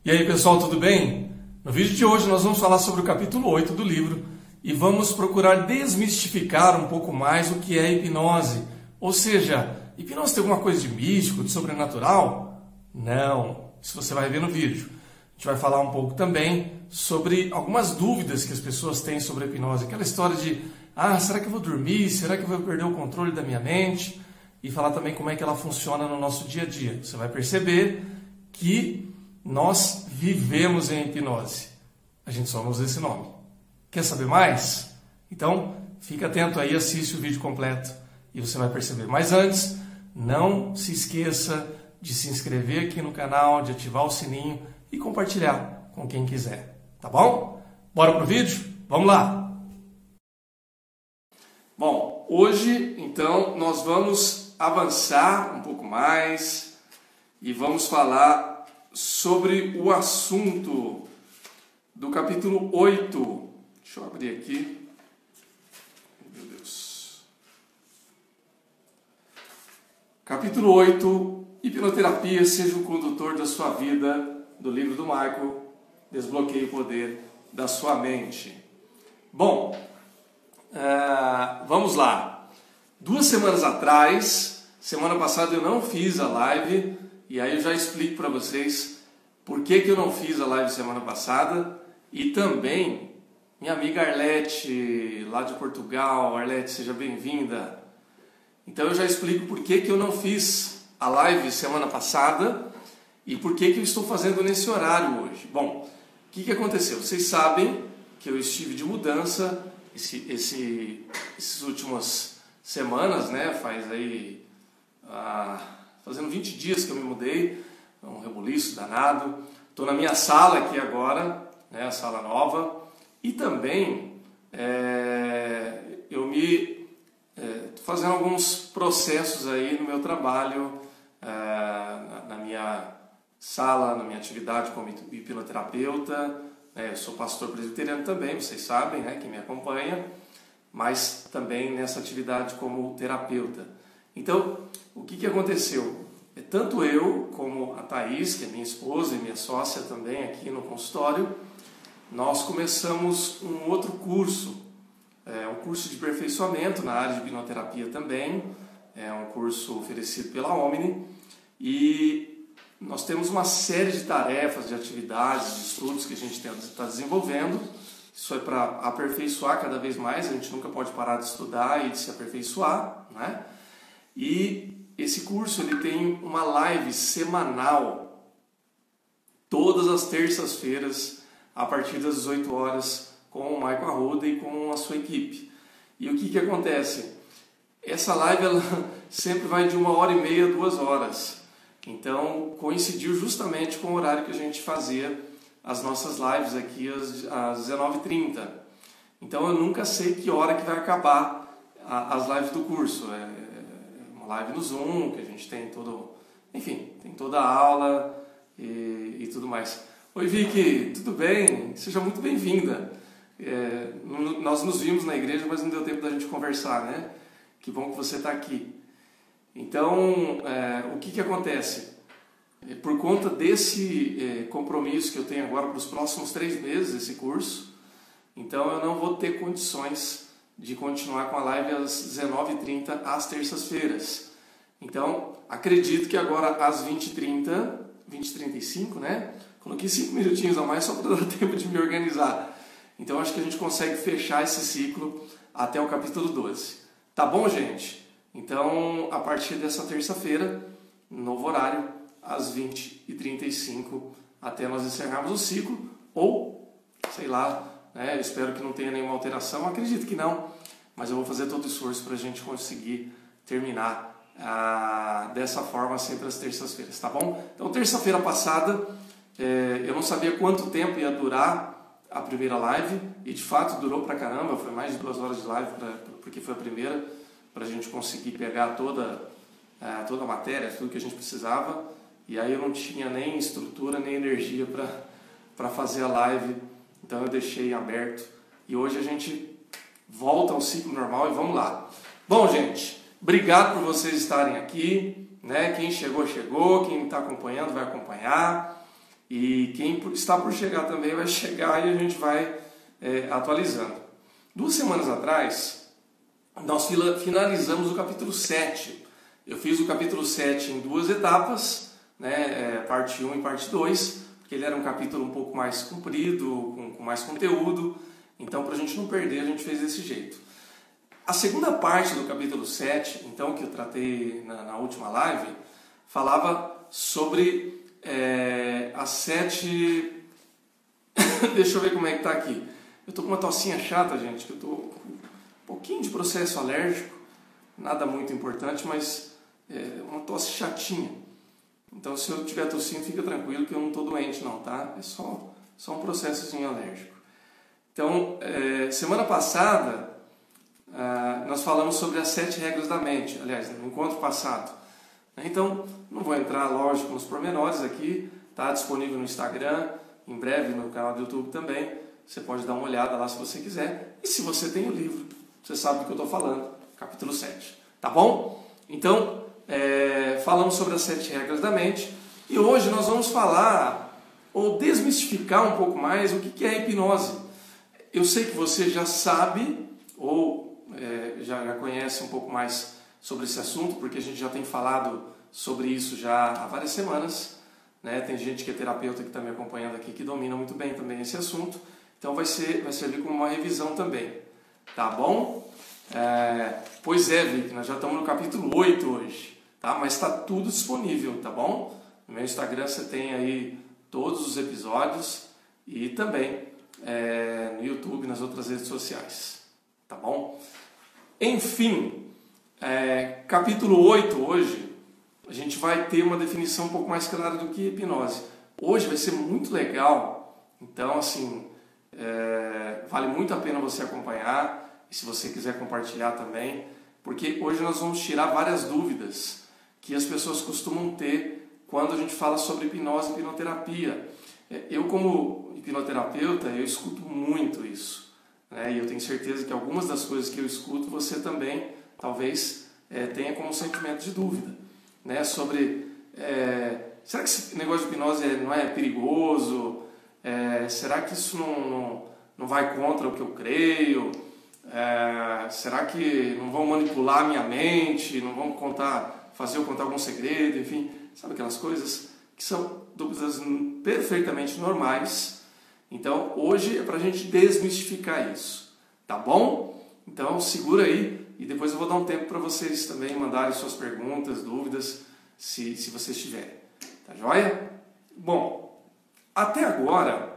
E aí pessoal, tudo bem? No vídeo de hoje nós vamos falar sobre o capítulo 8 do livro e vamos procurar desmistificar um pouco mais o que é hipnose. Ou seja, hipnose tem alguma coisa de místico, de sobrenatural? Não, isso você vai ver no vídeo. A gente vai falar um pouco também sobre algumas dúvidas que as pessoas têm sobre a hipnose. Aquela história de, será que eu vou dormir? Será que eu vou perder o controle da minha mente? E falar também como é que ela funciona no nosso dia a dia. Você vai perceber que nós vivemos em hipnose. A gente só não usa esse nome. Quer saber mais? Então, fica atento aí, assiste o vídeo completo e você vai perceber. Mas antes, não se esqueça de se inscrever aqui no canal, de ativar o sininho e compartilhar com quem quiser. Tá bom? Bora pro vídeo? Vamos lá! Bom, hoje, então, nós vamos avançar um pouco mais e vamos falar sobre o assunto do capítulo 8. Deixa eu abrir aqui. Meu Deus. Capítulo 8, Hipnoterapia, seja o condutor da sua vida, do livro do Michael, Desbloqueie o Poder da Sua Mente. Bom, vamos lá. 2 semanas atrás, semana passada eu não fiz a live, e aí eu já explico para vocês por que eu não fiz a live semana passada. E também, minha amiga Arlete, lá de Portugal. Arlete, seja bem-vinda. Então eu já explico por que eu não fiz a live semana passada e por que eu estou fazendo nesse horário hoje. Bom, o que aconteceu? Vocês sabem que eu estive de mudança essas últimas semanas, né? Faz aí... fazendo 20 dias que eu me mudei, é um rebuliço danado. Estou na minha sala aqui agora, né, a sala nova, e também eu estou fazendo alguns processos aí no meu trabalho, na minha sala, na minha atividade como hipnoterapeuta. Eu sou pastor presbiteriano também, vocês sabem, né, quem me acompanha, mas também nessa atividade como terapeuta. Então, o que aconteceu? Tanto eu como a Thaís, que é minha esposa e minha sócia também aqui no consultório, nós começamos um outro curso, um curso de aperfeiçoamento na área de hipnoterapia também, é um curso oferecido pela Omni, e nós temos uma série de tarefas, de atividades, de estudos que a gente está desenvolvendo. Isso é para aperfeiçoar cada vez mais, a gente nunca pode parar de estudar e de se aperfeiçoar, né? E esse curso ele tem uma live semanal, todas as terças-feiras, a partir das 18 horas, com o Michael Arruda e com a sua equipe. E o que acontece? Essa live ela sempre vai de 1h30 a 2 horas. Então, coincidiu justamente com o horário que a gente fazia as nossas lives aqui às 19h30. Então, eu nunca sei que hora que vai acabar as lives do curso. Live no Zoom, que a gente tem tem toda a aula e tudo mais. Oi Vicky, tudo bem? Seja muito bem-vinda. Nós nos vimos na igreja, mas não deu tempo da gente conversar, né? Que bom que você está aqui. Então, o que acontece? Por conta desse compromisso que eu tenho agora para os próximos 3 meses, esse curso, então eu não vou ter condições de continuar com a live às 19h30 às terças-feiras. Então, acredito que agora às 20h30, 20h35, né? Coloquei 5 minutinhos a mais só para dar tempo de me organizar. Então, acho que a gente consegue fechar esse ciclo até o capítulo 12. Tá bom, gente? Então, a partir dessa terça-feira, novo horário, às 20h35, até nós encerrarmos o ciclo, ou, sei lá, eu espero que não tenha nenhuma alteração, acredito que não, mas eu vou fazer todo o esforço para a gente conseguir terminar dessa forma sempre às terças-feiras, tá bom? Então, terça-feira passada, eu não sabia quanto tempo ia durar a primeira live, e de fato durou pra caramba, foi mais de 2 horas de live, porque foi a primeira, para a gente conseguir pegar toda a matéria, tudo que a gente precisava, e aí eu não tinha nem estrutura, nem energia para fazer a live. Então eu deixei aberto e hoje a gente volta ao ciclo normal e vamos lá. Bom, gente, obrigado por vocês estarem aqui, né? Quem chegou, chegou. Quem está acompanhando, vai acompanhar. E quem está por chegar também vai chegar e a gente vai atualizando. 2 semanas atrás, nós finalizamos o capítulo 7. Eu fiz o capítulo 7 em 2 etapas, né, parte 1 e parte 2, porque ele era um capítulo um pouco mais comprido, com mais conteúdo. Então, para a gente não perder, a gente fez desse jeito. A segunda parte do capítulo 7, então, que eu tratei na última live, falava sobre as 7... Deixa eu ver como é que tá aqui. Eu tô com uma tossinha chata, gente, que eu tô com um pouquinho de processo alérgico, nada muito importante, mas uma tosse chatinha. Então, se eu estiver tossindo, fica tranquilo que eu não tô doente não, tá? É só um processozinho alérgico. Então, semana passada, nós falamos sobre as 7 regras da mente, aliás, no encontro passado. Então, não vou entrar, lógico, nos pormenores aqui, está disponível no Instagram, em breve no canal do YouTube também. Você pode dar uma olhada lá se você quiser. E se você tem o livro, você sabe do que eu estou falando, capítulo 7. Tá bom? Então, falamos sobre as 7 regras da mente. E hoje nós vamos falar, ou desmistificar um pouco mais, o que é a hipnose. Eu sei que você já sabe, ou já conhece um pouco mais sobre esse assunto, porque a gente já tem falado sobre isso já há várias semanas. Né? Tem gente que é terapeuta que está me acompanhando aqui, que domina muito bem também esse assunto. Então vai servir como uma revisão também. Tá bom? Pois é, Vic, nós já estamos no capítulo 8 hoje. Tá? Mas está tudo disponível, tá bom? No meu Instagram você tem aí todos os episódios e também no YouTube, nas outras redes sociais. Tá bom? Enfim, capítulo 8 hoje, a gente vai ter uma definição um pouco mais clara do que hipnose. Hoje vai ser muito legal, então assim, vale muito a pena você acompanhar, e se você quiser compartilhar também, porque hoje nós vamos tirar várias dúvidas que as pessoas costumam ter quando a gente fala sobre hipnose e hipnoterapia. Eu, como hipnoterapeuta, eu escuto muito isso, né? E eu tenho certeza que algumas das coisas que eu escuto, você também, talvez, tenha como sentimento de dúvida, né? Sobre, será que esse negócio de hipnose não é perigoso? Será que isso não vai contra o que eu creio? Será que não vão manipular a minha mente? Não vão fazer eu contar algum segredo? Enfim, sabe aquelas coisas que são dúvidas perfeitamente normais. Então, hoje é para a gente desmistificar isso, tá bom? Então, segura aí e depois eu vou dar um tempo para vocês também mandarem suas perguntas, dúvidas, se vocês tiverem. Tá joia? Bom, até agora,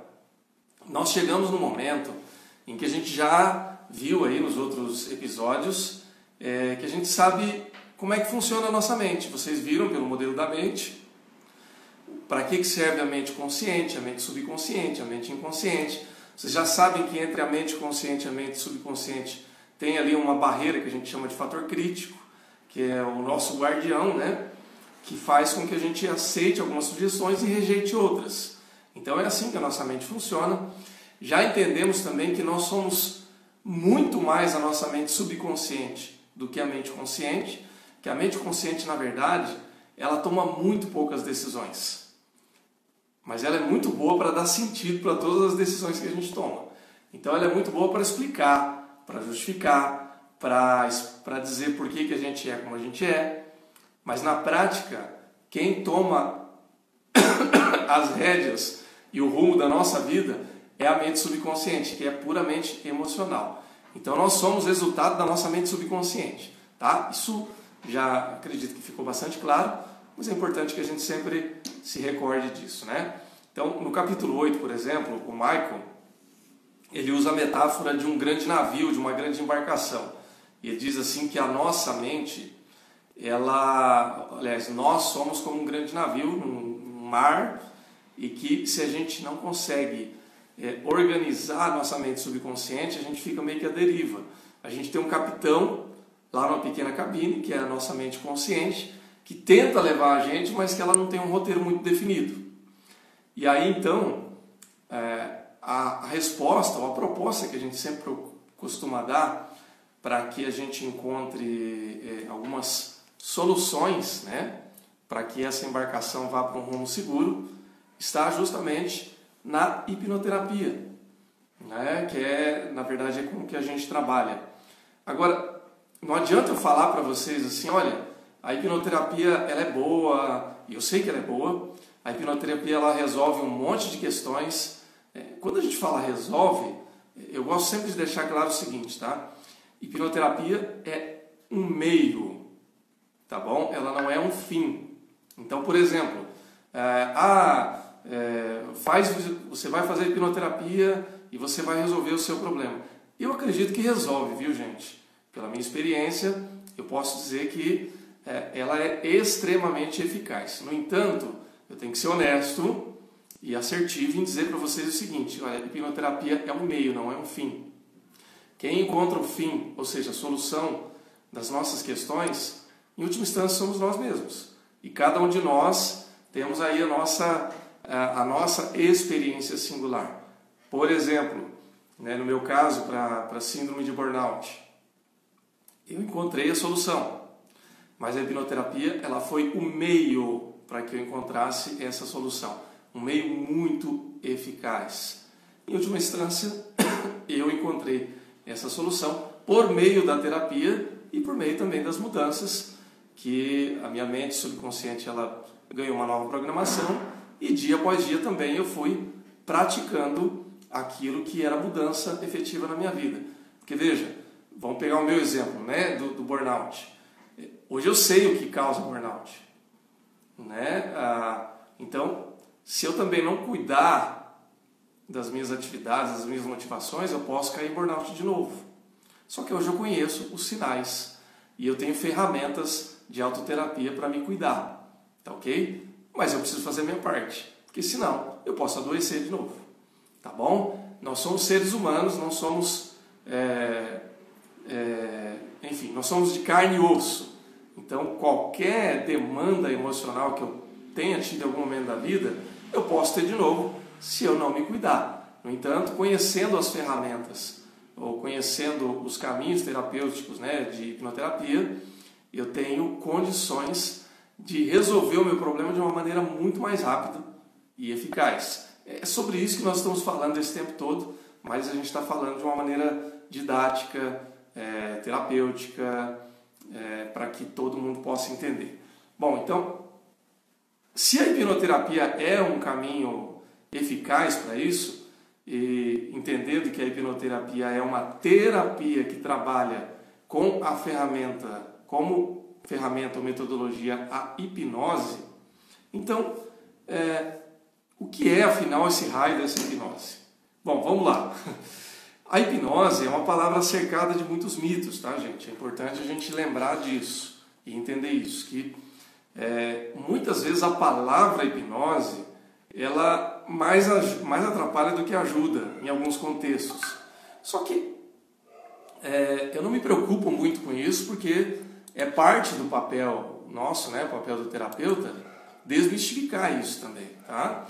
nós chegamos no momento em que a gente já viu aí nos outros episódios que a gente sabe como é que funciona a nossa mente. Vocês viram pelo modelo da mente. Para que serve a mente consciente, a mente subconsciente, a mente inconsciente. Vocês já sabem que entre a mente consciente e a mente subconsciente tem ali uma barreira que a gente chama de fator crítico, que é o nosso guardião, né? Que faz com que a gente aceite algumas sugestões e rejeite outras. Então é assim que a nossa mente funciona. Já entendemos também que nós somos muito mais a nossa mente subconsciente do que a mente consciente, que a mente consciente, na verdade, ela toma muito poucas decisões. Mas ela é muito boa para dar sentido para todas as decisões que a gente toma. Então ela é muito boa para explicar, para justificar, para dizer por que a gente é como a gente é. Mas na prática, quem toma as rédeas e o rumo da nossa vida é a mente subconsciente, que é puramente emocional. Então nós somos resultado da nossa mente subconsciente. Tá? Isso já acredito que ficou bastante claro. Mas é importante que a gente sempre se recorde disso, né? Então, no capítulo 8, por exemplo, o Michael, ele usa a metáfora de um grande navio, de uma grande embarcação. E ele diz assim que a nossa mente, nós somos como um grande navio num mar, e que se a gente não consegue organizar a nossa mente subconsciente, a gente fica meio que à deriva. A gente tem um capitão lá numa pequena cabine, que é a nossa mente consciente, que tenta levar a gente, mas que ela não tem um roteiro muito definido. E aí, então, a resposta, ou a proposta que a gente sempre costuma dar para que a gente encontre algumas soluções, né, para que essa embarcação vá para um rumo seguro, está justamente na hipnoterapia, né? Que é, na verdade, é com que a gente trabalha. Agora, não adianta eu falar para vocês assim, olha, a hipnoterapia ela é boa, e eu sei que ela é boa, a hipnoterapia ela resolve um monte de questões. Quando a gente fala resolve, eu gosto sempre de deixar claro o seguinte, tá? Hipnoterapia é um meio, tá bom? Ela não é um fim. Então, por exemplo, você vai fazer hipnoterapia e você vai resolver o seu problema. Eu acredito que resolve, viu, gente? Pela minha experiência, eu posso dizer que ela é extremamente eficaz. No entanto, eu tenho que ser honesto e assertivo em dizer para vocês o seguinte, olha, a hipnoterapia é um meio, não é um fim. Quem encontra o fim, ou seja, a solução das nossas questões, em última instância somos nós mesmos. E cada um de nós temos aí a nossa experiência singular. Por exemplo, né, no meu caso, para síndrome de burnout, eu encontrei a solução. Mas a hipnoterapia ela foi o meio para que eu encontrasse essa solução. Um meio muito eficaz. Em última instância, eu encontrei essa solução por meio da terapia e por meio também das mudanças que a minha mente subconsciente ela ganhou uma nova programação e dia após dia também eu fui praticando aquilo que era mudança efetiva na minha vida. Porque veja, vamos pegar o meu exemplo, né, do burnout. Hoje eu sei o que causa burnout, né? Então, se eu também não cuidar das minhas atividades, das minhas motivações, eu posso cair em burnout de novo. Só que hoje eu conheço os sinais e eu tenho ferramentas de autoterapia para me cuidar, tá ok? Mas eu preciso fazer a minha parte, porque senão eu posso adoecer de novo, tá bom? Nós somos seres humanos, não somos, enfim, nós somos de carne e osso. Então, qualquer demanda emocional que eu tenha tido em algum momento da vida, eu posso ter de novo se eu não me cuidar. No entanto, conhecendo as ferramentas ou conhecendo os caminhos terapêuticos, né, de hipnoterapia, eu tenho condições de resolver o meu problema de uma maneira muito mais rápida e eficaz. É sobre isso que nós estamos falando esse tempo todo, mas a gente está falando de uma maneira didática, terapêutica, para que todo mundo possa entender. Bom, então, se a hipnoterapia é um caminho eficaz para isso, e entendendo que a hipnoterapia é uma terapia que trabalha com a ferramenta, como ferramenta ou metodologia, a hipnose, então, o que é afinal esse raio dessa hipnose? Bom, vamos lá. A hipnose é uma palavra cercada de muitos mitos, tá, gente? É importante a gente lembrar disso e entender isso, que muitas vezes a palavra hipnose ela mais atrapalha do que ajuda em alguns contextos. Só que eu não me preocupo muito com isso, porque é parte do papel nosso, né, o papel do terapeuta, desmistificar isso também, tá?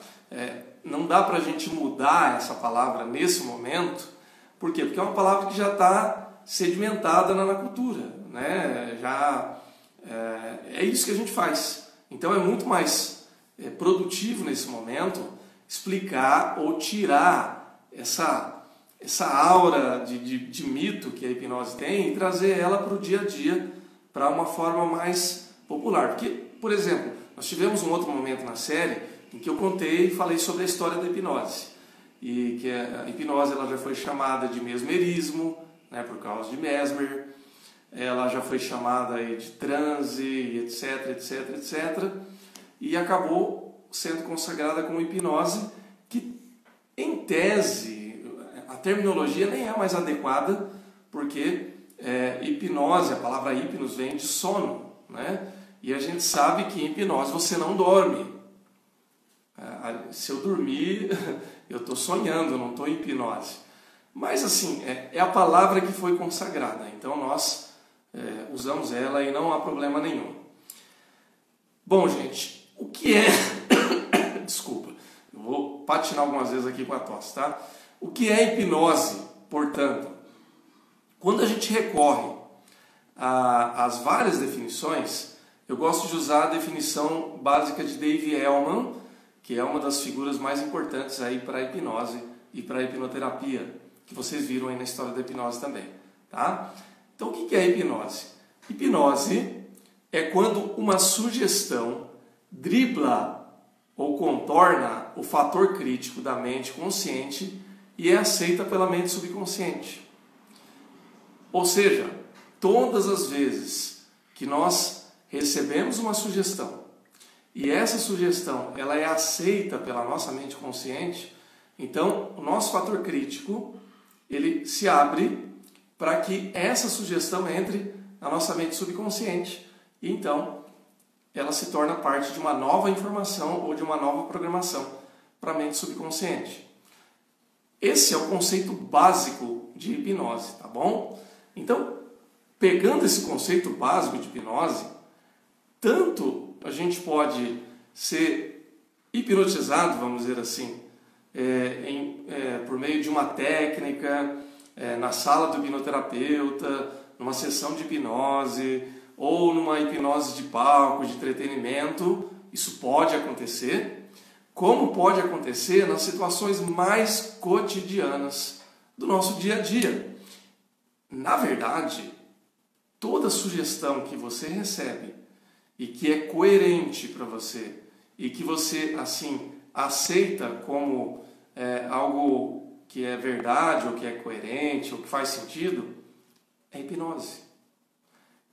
Não dá pra gente mudar essa palavra nesse momento. Por quê? Porque é uma palavra que já está sedimentada na cultura, né? É isso que a gente faz. Então é muito mais produtivo nesse momento explicar ou tirar essa aura de mito que a hipnose tem e trazer ela para o dia a dia, para uma forma mais popular. Porque, por exemplo, nós tivemos um outro momento na série em que eu contei e falei sobre a história da hipnose. E que a hipnose ela já foi chamada de mesmerismo, né, por causa de Mesmer. Ela já foi chamada aí de transe, etc, etc, etc. E acabou sendo consagrada como hipnose, que em tese, a terminologia nem é mais adequada, porque hipnose, a palavra hipnos vem de sono, né? E a gente sabe que em hipnose você não dorme. Se eu dormir, eu estou sonhando, não estou em hipnose. Mas assim, é a palavra que foi consagrada, então nós usamos ela e não há problema nenhum. Bom, gente, o que é... Desculpa, eu vou patinar algumas vezes aqui com a tosse, tá? O que é hipnose, portanto? Quando a gente recorre às várias definições, eu gosto de usar a definição básica de Dave Elman, que é uma das figuras mais importantes aí para a hipnose e para a hipnoterapia, que vocês viram aí na história da hipnose também, tá? Então, o que é a hipnose? Hipnose é quando uma sugestão dribla ou contorna o fator crítico da mente consciente e é aceita pela mente subconsciente. Ou seja, todas as vezes que nós recebemos uma sugestão e essa sugestão ela é aceita pela nossa mente consciente, então o nosso fator crítico ele se abre para que essa sugestão entre na nossa mente subconsciente e então ela se torna parte de uma nova informação ou de uma nova programação para a mente subconsciente. Esse é o conceito básico de hipnose, tá bom? Então, pegando esse conceito básico de hipnose, tanto a gente pode ser hipnotizado, vamos dizer assim, por meio de uma técnica, na sala do hipnoterapeuta, numa sessão de hipnose, ou numa hipnose de palco, de entretenimento, isso pode acontecer, como pode acontecer nas situações mais cotidianas do nosso dia a dia. Na verdade, toda sugestão que você recebe e que é coerente para você e que você, assim, aceita como algo que é verdade ou que é coerente ou que faz sentido, é hipnose.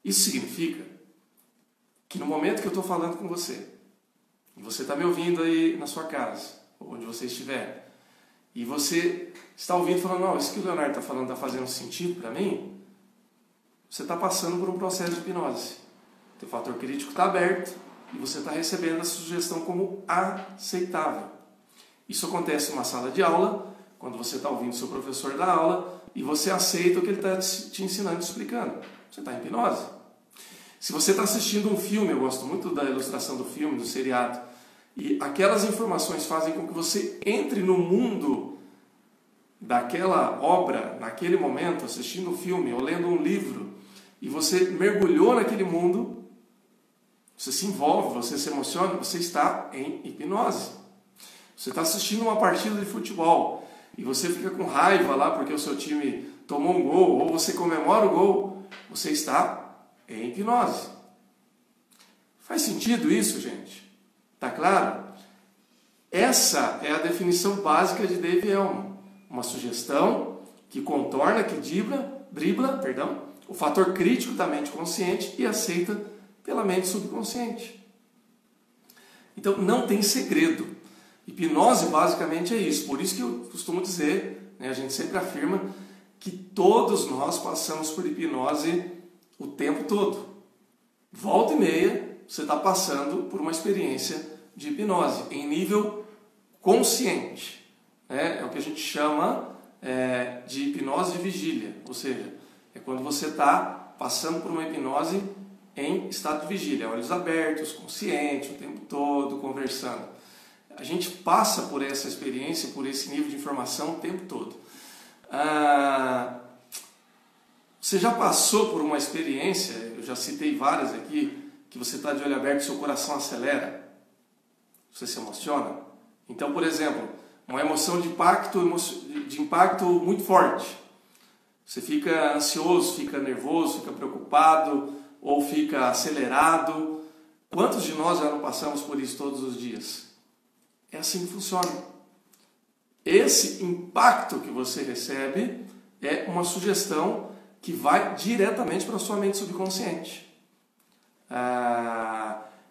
Isso significa que no momento que eu estou falando com você, e você está me ouvindo aí na sua casa, ou onde você estiver, e você está ouvindo e falando, não, isso que o Leonardo está falando está fazendo sentido para mim, você está passando por um processo de hipnose. O teu fator crítico está aberto e você está recebendo essa sugestão como aceitável. Isso acontece numa sala de aula, quando você está ouvindo o seu professor dar aula e você aceita o que ele está te ensinando, te explicando. Você está em hipnose. Se você está assistindo um filme, eu gosto muito da ilustração do filme, do seriado, e aquelas informações fazem com que você entre no mundo daquela obra, naquele momento, assistindo um filme ou lendo um livro, e você mergulhou naquele mundo, você se envolve, você se emociona, você está em hipnose. Você está assistindo uma partida de futebol e você fica com raiva lá porque o seu time tomou um gol ou você comemora o gol, você está em hipnose. Faz sentido isso, gente? Tá claro? Essa é a definição básica de Dave Elman. Uma sugestão que contorna, que dribla, o fator crítico da mente consciente e aceita pela mente subconsciente. Então, não tem segredo. Hipnose basicamente é isso. Por isso que eu costumo dizer, a gente sempre afirma, que todos nós passamos por hipnose o tempo todo. Volta e meia, você está passando por uma experiência de hipnose em nível consciente. É o que a gente chama de hipnose de vigília. Ou seja, é quando você está passando por uma hipnose em estado de vigília, olhos abertos, consciente, o tempo todo, conversando. A gente passa por essa experiência, por esse nível de informação o tempo todo. Você já passou por uma experiência, eu já citei várias aqui, que você está de olho aberto e seu coração acelera? Você se emociona? Então, por exemplo, uma emoção de impacto muito forte. Você fica ansioso, fica nervoso, fica preocupado ou fica acelerado. Quantos de nós já não passamos por isso todos os dias? É assim que funciona. Esse impacto que você recebe é uma sugestão que vai diretamente para a sua mente subconsciente.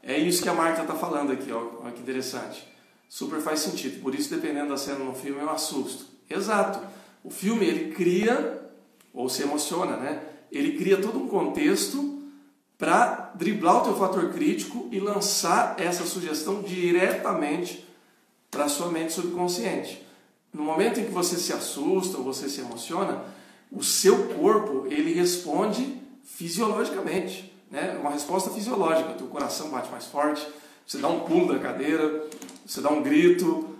É isso que a Marta está falando aqui, ó. Olha que interessante. Super faz sentido. Por isso, dependendo da cena no filme, eu assusto. Exato. O filme, ele cria, ou se emociona, né? Ele cria todo um contexto para driblar o teu fator crítico e lançar essa sugestão diretamente para a sua mente subconsciente. No momento em que você se assusta ou você se emociona, o seu corpo ele responde fisiologicamente, né? Uma resposta fisiológica. O teu coração bate mais forte, você dá um pulo da cadeira, você dá um grito,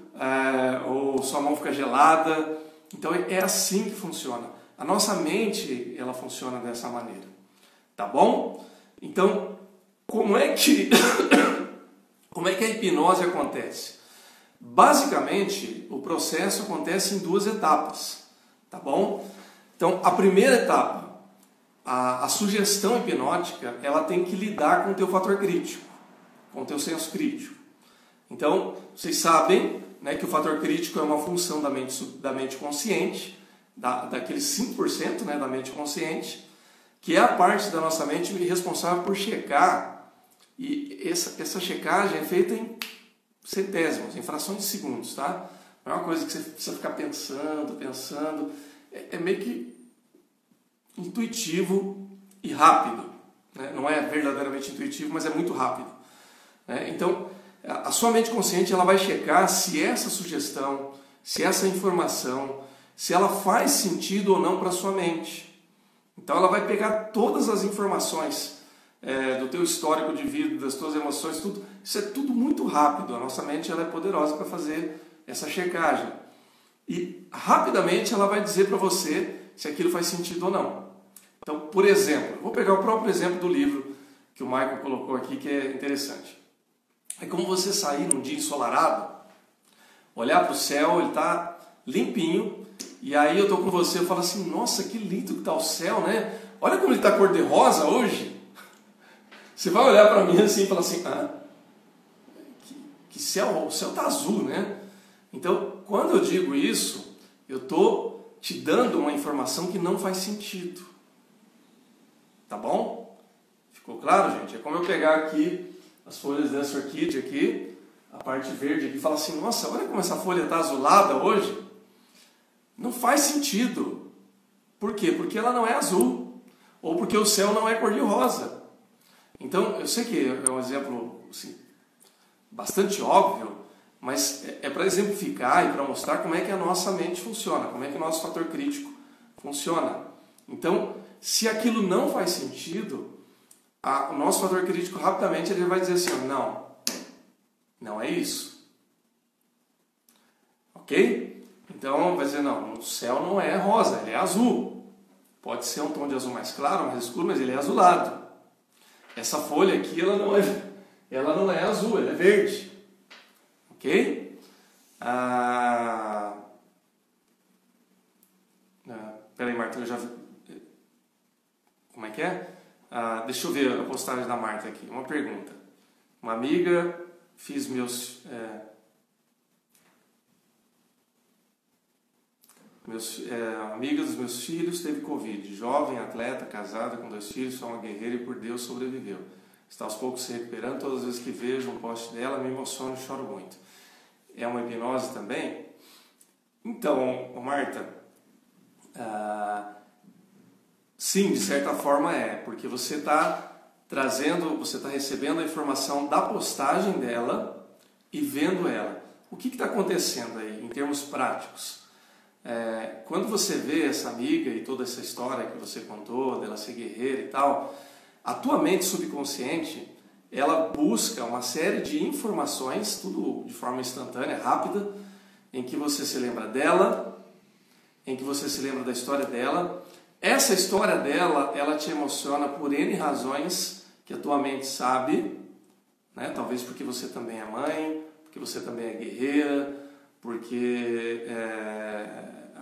ou sua mão fica gelada. Então é assim que funciona. A nossa mente ela funciona dessa maneira, tá bom? Então como é que a hipnose acontece? Basicamente, o processo acontece em 2 etapas, tá bom? Então, a primeira etapa, a sugestão hipnótica, ela tem que lidar com o teu fator crítico, com o teu senso crítico. Então, vocês sabem, né, que o fator crítico é uma função da mente consciente, daqueles 5%, né, da mente consciente, que é a parte da nossa mente responsável por checar, e essa checagem é feita em centésimos, em frações de segundos, tá? Não é uma coisa que você precisa ficar pensando, é meio que intuitivo e rápido, né? Não é verdadeiramente intuitivo, mas é muito rápido, né? Então, a sua mente consciente ela vai checar se essa sugestão, se essa informação, se ela faz sentido ou não para a sua mente. Então ela vai pegar todas as informações do teu histórico de vida, das tuas emoções, tudo. Isso é tudo muito rápido. A nossa mente ela é poderosa para fazer essa checagem. E rapidamente ela vai dizer para você se aquilo faz sentido ou não. Então, por exemplo, vou pegar o próprio exemplo do livro que o Michael colocou aqui, que é interessante. É como você sair num dia ensolarado, olhar para o céu, ele está limpinho, e aí eu estou com você, eu falo assim, nossa, que lindo que está o céu, né? Olha como ele está cor-de-rosa hoje. Você vai olhar para mim assim e falar assim, que céu, o céu está azul, né? Então, quando eu digo isso, eu estou te dando uma informação que não faz sentido. Tá bom? Ficou claro, gente? É como eu pegar aqui as folhas dessa orquídea aqui, a parte verde aqui, e falar assim, nossa, olha como essa folha está azulada hoje. Não faz sentido. Por quê? Porque ela não é azul. Ou porque o céu não é cor-de-rosa. Então, eu sei que é um exemplo assim, bastante óbvio, mas é para exemplificar e para mostrar como é que a nossa mente funciona, como é que o nosso fator crítico funciona. Então, se aquilo não faz sentido, o nosso fator crítico rapidamente ele vai dizer assim, não é isso. Ok? Então vai dizer, não, o céu não é rosa, ele é azul. Pode ser um tom de azul mais claro, mais escuro, mas ele é azulado. Essa folha aqui, ela não é azul, ela é verde. Ok? Peraí, Marta, eu já... Como é que é? Deixa eu ver a postagem da Marta aqui. Uma pergunta. Uma amiga, fiz meus... amiga dos meus filhos teve Covid, jovem, atleta, casada, com 2 filhos, só uma guerreira e por Deus sobreviveu. Está aos poucos se recuperando, todas as vezes que vejo um post dela me emociono e choro muito. É uma hipnose também? Então, Marta, sim, de certa forma porque você está recebendo a informação da postagem dela e vendo ela. O que está acontecendo aí em termos práticos? Quando você vê essa amiga e toda essa história que você contou, dela ser guerreira e tal, a tua mente subconsciente, ela busca uma série de informações, tudo de forma instantânea, rápida, em que você se lembra dela, em que você se lembra da história dela. Essa história dela, ela te emociona por N razões que a tua mente sabe, né? Talvez porque você também é mãe, porque você também é guerreira, porque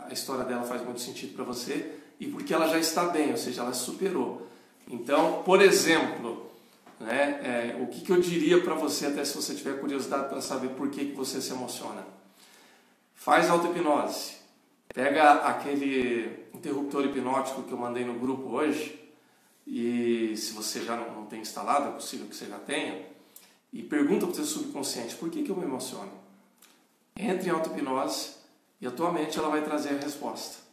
a história dela faz muito sentido para você e porque ela já está bem, ou seja, ela superou. Então, por exemplo, né, o que eu diria para você, até se você tiver curiosidade para saber por que você se emociona? Faz auto-hipnose. Pega aquele interruptor hipnótico que eu mandei no grupo hoje, e se você já não tem instalado, é possível que você já tenha, e pergunta para o seu subconsciente, por que eu me emociono? Entre em auto-hipnose e a tua mente ela vai trazer a resposta.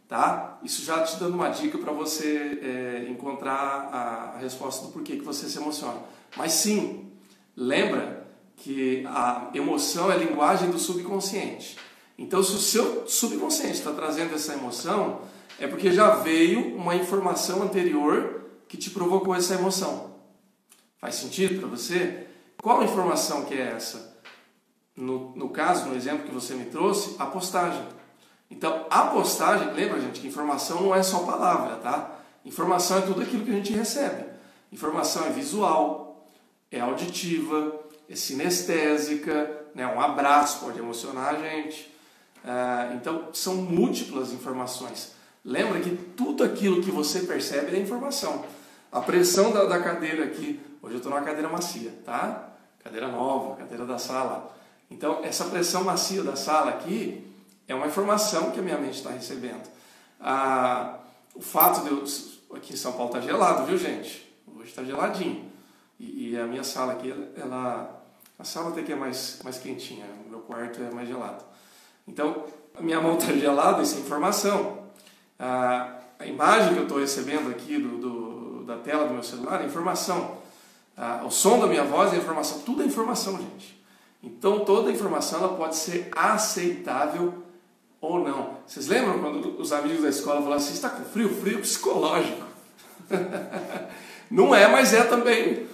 Tá? Isso já te dando uma dica para você encontrar a resposta do porquê que você se emociona. Mas sim, lembra que a emoção é a linguagem do subconsciente. Então, se o seu subconsciente está trazendo essa emoção, é porque já veio uma informação anterior que te provocou essa emoção. Faz sentido para você? Qual informação que é essa? No caso, no exemplo que você me trouxe, a postagem. Então, a postagem, lembra, gente, que informação não é só palavra, tá? Informação é tudo aquilo que a gente recebe. Informação é visual, é auditiva, é sinestésica, né? Um abraço pode emocionar a gente. Então, são múltiplas informações. Lembra que tudo aquilo que você percebe é informação. A pressão da cadeira aqui, hoje eu estou numa cadeira macia, tá? Cadeira nova, cadeira da sala. Então, essa pressão macia da sala aqui é uma informação que a minha mente está recebendo. O fato de eu... Aqui em São Paulo está gelado, viu, gente? Hoje está geladinho. E a minha sala aqui, a sala até que é mais quentinha, o meu quarto é mais gelado. Então, a minha mão está gelada, isso é informação. A imagem que eu estou recebendo aqui da tela do meu celular é informação. O som da minha voz é informação. Tudo é informação, gente. Então, toda informação ela pode ser aceitável ou não. Vocês lembram quando os amigos da escola falavam assim, está com frio? Frio psicológico. Não é, mas é também.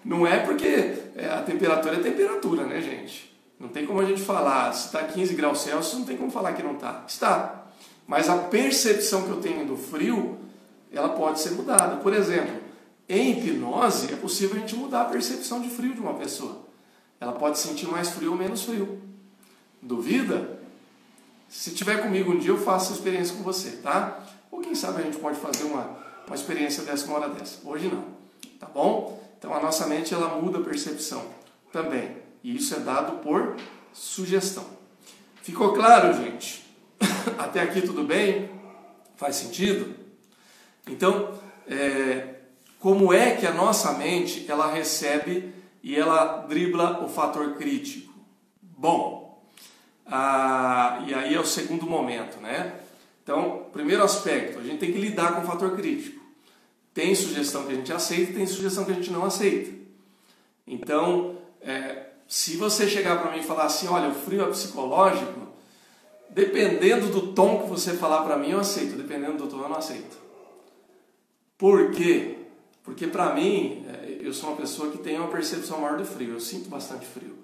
Não é porque a temperatura é temperatura, né, gente? Não tem como a gente falar, se está 15 graus Celsius, não tem como falar que não está. Está. Mas a percepção que eu tenho do frio, ela pode ser mudada. Por exemplo, em hipnose, é possível a gente mudar a percepção de frio de uma pessoa. Ela pode sentir mais frio ou menos frio. Duvida? Se tiver comigo um dia, eu faço essa experiência com você, tá? Ou quem sabe a gente pode fazer uma experiência dessa, uma hora dessa. Hoje não, tá bom? Então a nossa mente, ela muda a percepção também. E isso é dado por sugestão. Ficou claro, gente? Até aqui tudo bem? Faz sentido? Então, como é que a nossa mente, ela recebe e ela dribla o fator crítico? Bom, e aí é o segundo momento, né? Então, primeiro aspecto, a gente tem que lidar com o fator crítico. Tem sugestão que a gente aceita e tem sugestão que a gente não aceita. Então, se você chegar para mim e falar assim, olha, o frio é psicológico, dependendo do tom que você falar para mim, eu aceito. Dependendo do tom, eu não aceito. Por quê? Porque para mim, eu sou uma pessoa que tem uma percepção maior do frio. Eu sinto bastante frio.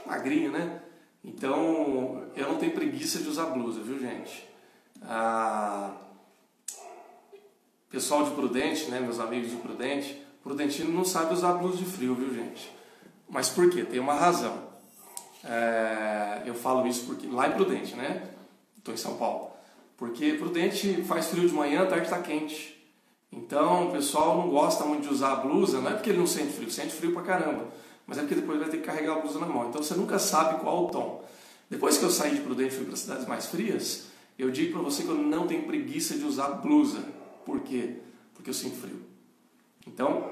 Magrinho, né? Então, eu não tenho preguiça de usar blusa, viu, gente? Pessoal de Prudente, né, meus amigos de Prudente, Prudentino não sabe usar blusa de frio, viu, gente? Mas por quê? Tem uma razão. Eu falo isso porque lá em Prudente, né? Estou em São Paulo. Porque Prudente faz frio de manhã, à tarde está quente. Então, o pessoal não gosta muito de usar a blusa, não é porque ele não sente frio pra caramba, mas é porque depois vai ter que carregar a blusa na mão. Então, você nunca sabe qual o tom. Depois que eu saí de Prudente e fui para cidades mais frias, eu digo para você que eu não tenho preguiça de usar blusa. Por quê? Porque eu sinto frio. Então,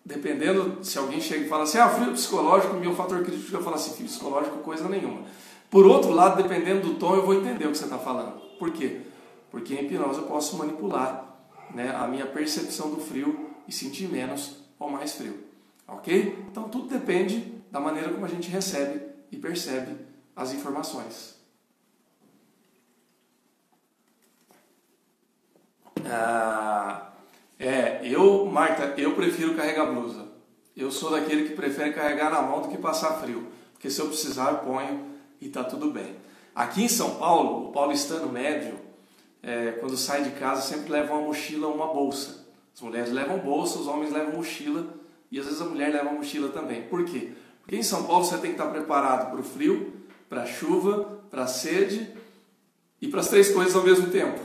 dependendo, se alguém chega e fala assim, frio psicológico, meu fator crítico, eu falo assim, frio psicológico, coisa nenhuma. Por outro lado, dependendo do tom, eu vou entender o que você está falando. Por quê? Porque em hipnose eu posso manipular, né, a minha percepção do frio e sentir menos ou mais frio. Ok? Então, tudo depende da maneira como a gente recebe e percebe as informações. Marta, eu prefiro carregar blusa. Eu sou daquele que prefere carregar na mão do que passar frio. Porque se eu precisar, eu ponho e tá tudo bem. Aqui em São Paulo, o paulistano médio, quando sai de casa, sempre leva uma mochila ou uma bolsa. As mulheres levam bolsa, os homens levam mochila e às vezes a mulher leva mochila também. Por quê? Porque em São Paulo você tem que estar preparado para o frio, para a chuva, para a sede e para as três coisas ao mesmo tempo.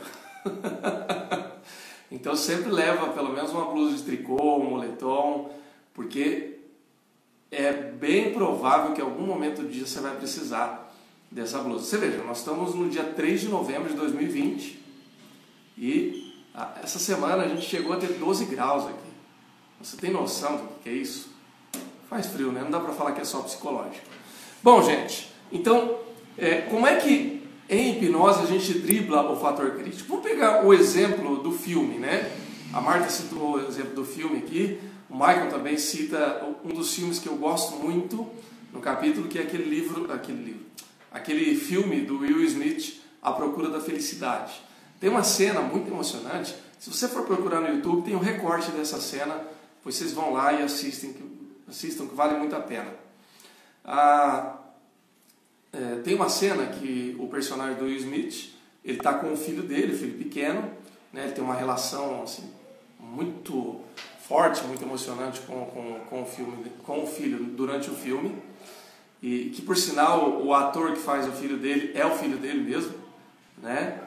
Então sempre leva pelo menos uma blusa de tricô, um moletom, porque é bem provável que em algum momento do dia você vai precisar dessa blusa. Você veja, nós estamos no dia 3 de novembro de 2020 e essa semana a gente chegou a ter 12 graus aqui. Você tem noção do que é isso? Faz frio, né? Não dá para falar que é só psicológico. Bom, gente, então, como é que em hipnose a gente dribla o fator crítico? Vamos pegar o exemplo do filme, né? A Marta citou o exemplo do filme aqui, o Michael também cita um dos filmes que eu gosto muito no capítulo, que é aquele filme do Will Smith, A Procura da Felicidade. Tem uma cena muito emocionante. Se você for procurar no YouTube, tem um recorte dessa cena, pois vocês vão lá e assistam, que vale muito a pena. Tem uma cena que o personagem do Will Smith, ele está com o filho dele, filho pequeno, né? Ele tem uma relação assim, muito forte, muito emocionante com o filho durante o filme. e que por sinal o ator que faz o filho dele é o filho dele mesmo, né?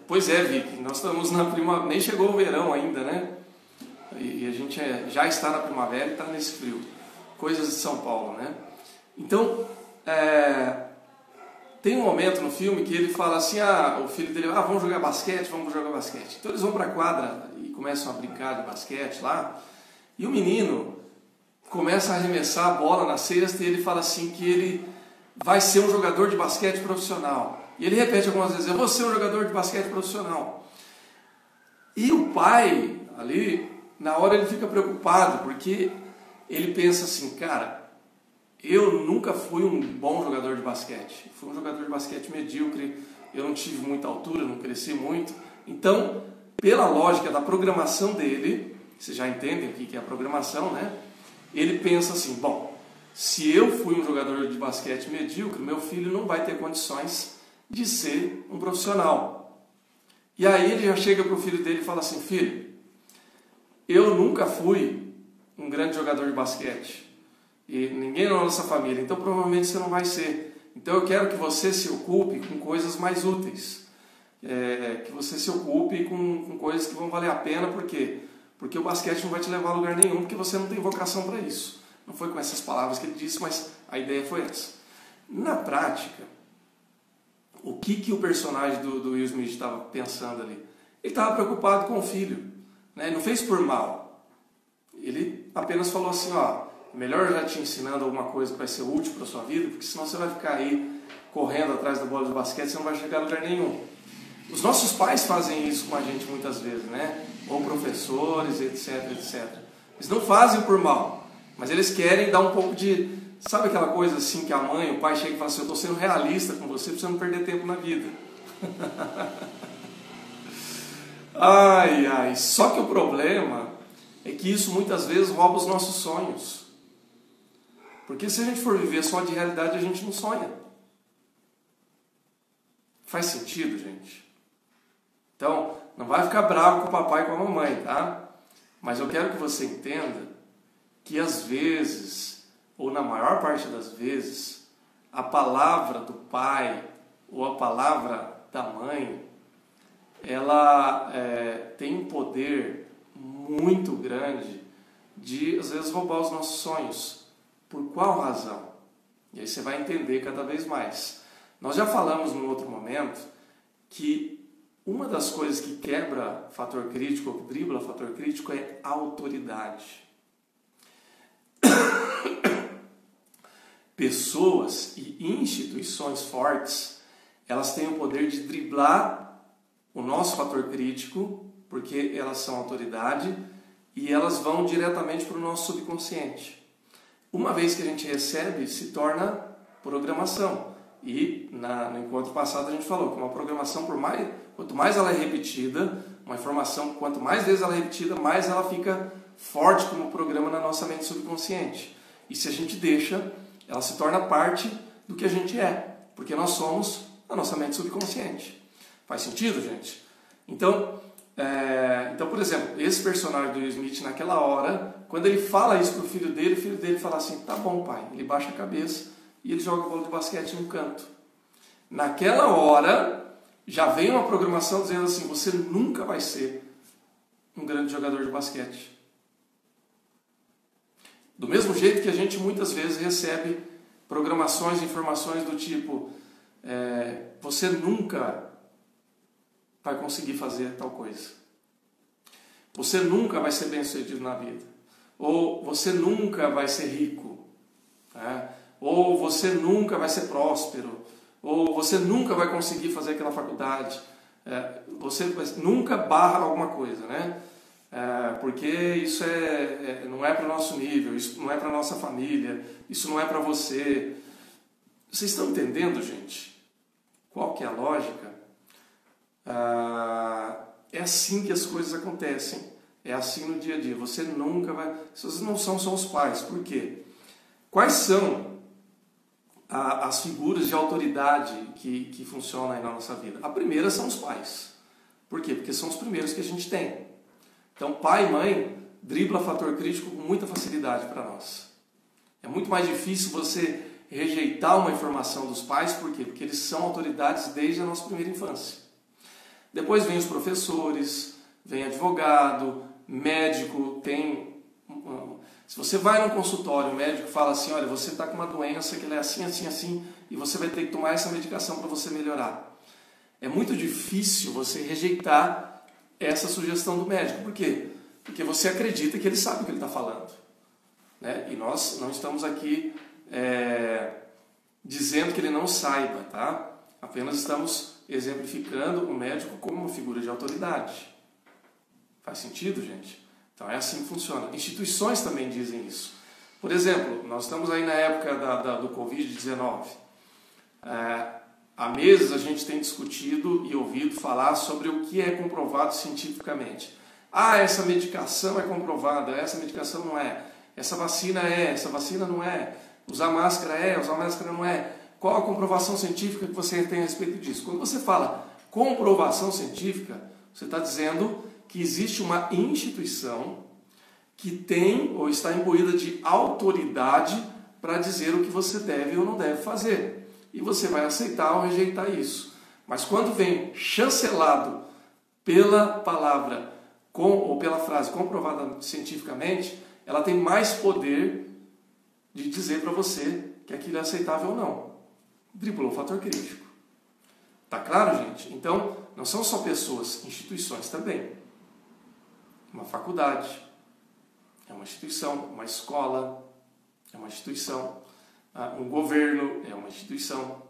Pois é, Vicky, nós estamos na primavera, nem chegou o verão ainda, né? E a gente já está na primavera e está nesse frio. Coisas de São Paulo, né? Então, tem um momento no filme que ele fala assim, o filho dele, vamos jogar basquete. Então eles vão para a quadra e começam a brincar de basquete lá, e o menino começa a arremessar a bola na cesta e ele fala assim que ele vai ser um jogador de basquete profissional. E ele repete algumas vezes, eu vou ser um jogador de basquete profissional. E o pai, ali, na hora ele fica preocupado, porque ele pensa assim, cara, eu nunca fui um bom jogador de basquete. Fui um jogador de basquete medíocre, eu não tive muita altura, não cresci muito. Então, pela lógica da programação dele, vocês já entendem o que é a programação, né? Ele pensa assim, bom, se eu fui um jogador de basquete medíocre, meu filho não vai ter condições de ser um profissional. E aí ele já chega para o filho dele e fala assim, filho, eu nunca fui um grande jogador de basquete. E ninguém na nossa família, então provavelmente você não vai ser. Então eu quero que você se ocupe com coisas mais úteis. Que você se ocupe com coisas que vão valer a pena, por quê? Porque o basquete não vai te levar a lugar nenhum, porque você não tem vocação para isso. Não foi com essas palavras que ele disse, mas a ideia foi essa. Na prática, o que o personagem do Will Smith estava pensando ali? Ele estava preocupado com o filho, né? Ele não fez por mal. Ele apenas falou assim, melhor eu já te ensinando alguma coisa que vai ser útil para a sua vida, porque senão você vai ficar aí correndo atrás da bola de basquete, você não vai chegar a lugar nenhum. Os nossos pais fazem isso com a gente muitas vezes, né? Ou professores, etc, etc. Eles não fazem por mal, mas eles querem dar um pouco de... Sabe aquela coisa assim que a mãe, o pai chega e fala assim, eu estou sendo realista com você para você não perder tempo na vida. Só que o problema é que isso muitas vezes rouba os nossos sonhos. Porque se a gente for viver só de realidade, a gente não sonha. Faz sentido, gente? Então, não vai ficar bravo com o papai e com a mamãe, tá? Mas eu quero que você entenda que às vezes, ou na maior parte das vezes, a palavra do pai ou a palavra da mãe, ela tem um poder muito grande de, às vezes, roubar os nossos sonhos. Por qual razão? E aí você vai entender cada vez mais. Nós já falamos num outro momento que uma das coisas que quebra fator crítico, ou que dribla fator crítico, é a autoridade. Pessoas e instituições fortes, elas têm o poder de driblar o nosso fator crítico, porque elas são autoridade, e elas vão diretamente para o nosso subconsciente. Uma vez que a gente recebe, se torna programação. E no encontro passado a gente falou que uma programação, quanto mais ela é repetida, uma informação, quanto mais vezes ela é repetida, mais ela fica forte como programa na nossa mente subconsciente. E se a gente deixa, ela se torna parte do que a gente é, porque nós somos a nossa mente subconsciente. Faz sentido, gente? Então, por exemplo, esse personagem do Will Smith, naquela hora, quando ele fala isso para o filho dele fala assim, tá bom, pai. Ele baixa a cabeça e ele joga a bola de basquete no canto. Naquela hora, já vem uma programação dizendo assim, você nunca vai ser um grande jogador de basquete. Do mesmo jeito que a gente muitas vezes recebe programações, informações do tipo, você nunca vai conseguir fazer tal coisa. Você nunca vai ser bem-sucedido na vida. Ou você nunca vai ser rico. Né? Ou você nunca vai ser próspero. Ou você nunca vai conseguir fazer aquela faculdade. Você nunca barra alguma coisa, né? Porque isso não é para o nosso nível, isso não é para a nossa família, isso não é para você. Vocês estão entendendo, gente? Qual que é a lógica? É assim que as coisas acontecem. É assim no dia a dia. Você nunca vai... Vocês não são só os pais. Por quê? Quais são as figuras de autoridade que funcionam aí na nossa vida? A primeira são os pais. Por quê? Porque são os primeiros que a gente tem. Então, pai e mãe dribla fator crítico com muita facilidade para nós. É muito mais difícil você rejeitar uma informação dos pais, por quê? Porque eles são autoridades desde a nossa primeira infância. Depois vem os professores, vem advogado, médico, se você vai num consultório, o médico fala assim, olha, você está com uma doença que ela é assim, assim, assim, e você vai ter que tomar essa medicação para você melhorar. É muito difícil você rejeitar essa sugestão do médico. Por quê? Porque você acredita que ele sabe o que ele está falando. Né? E nós não estamos aqui dizendo que ele não saiba, tá? Apenas estamos exemplificando o médico como uma figura de autoridade. Faz sentido, gente? Então é assim que funciona. Instituições também dizem isso. Por exemplo, nós estamos aí na época do Covid-19. Há meses a gente tem discutido e ouvido falar sobre o que é comprovado cientificamente. Ah, essa medicação é comprovada, essa medicação não é. Essa vacina não é. Usar máscara usar máscara não é. Qual a comprovação científica que você tem a respeito disso? Quando você fala comprovação científica, você está dizendo que existe uma instituição que tem ou está imbuída de autoridade para dizer o que você deve ou não deve fazer. E você vai aceitar ou rejeitar isso. Mas quando vem chancelado pela palavra ou pela frase comprovada cientificamente, ela tem mais poder de dizer para você que aquilo é aceitável ou não. Driblou o fator crítico. Tá claro, gente? Então, não são só pessoas, instituições também. Uma faculdade é uma instituição, uma escola é uma instituição, um governo é uma instituição,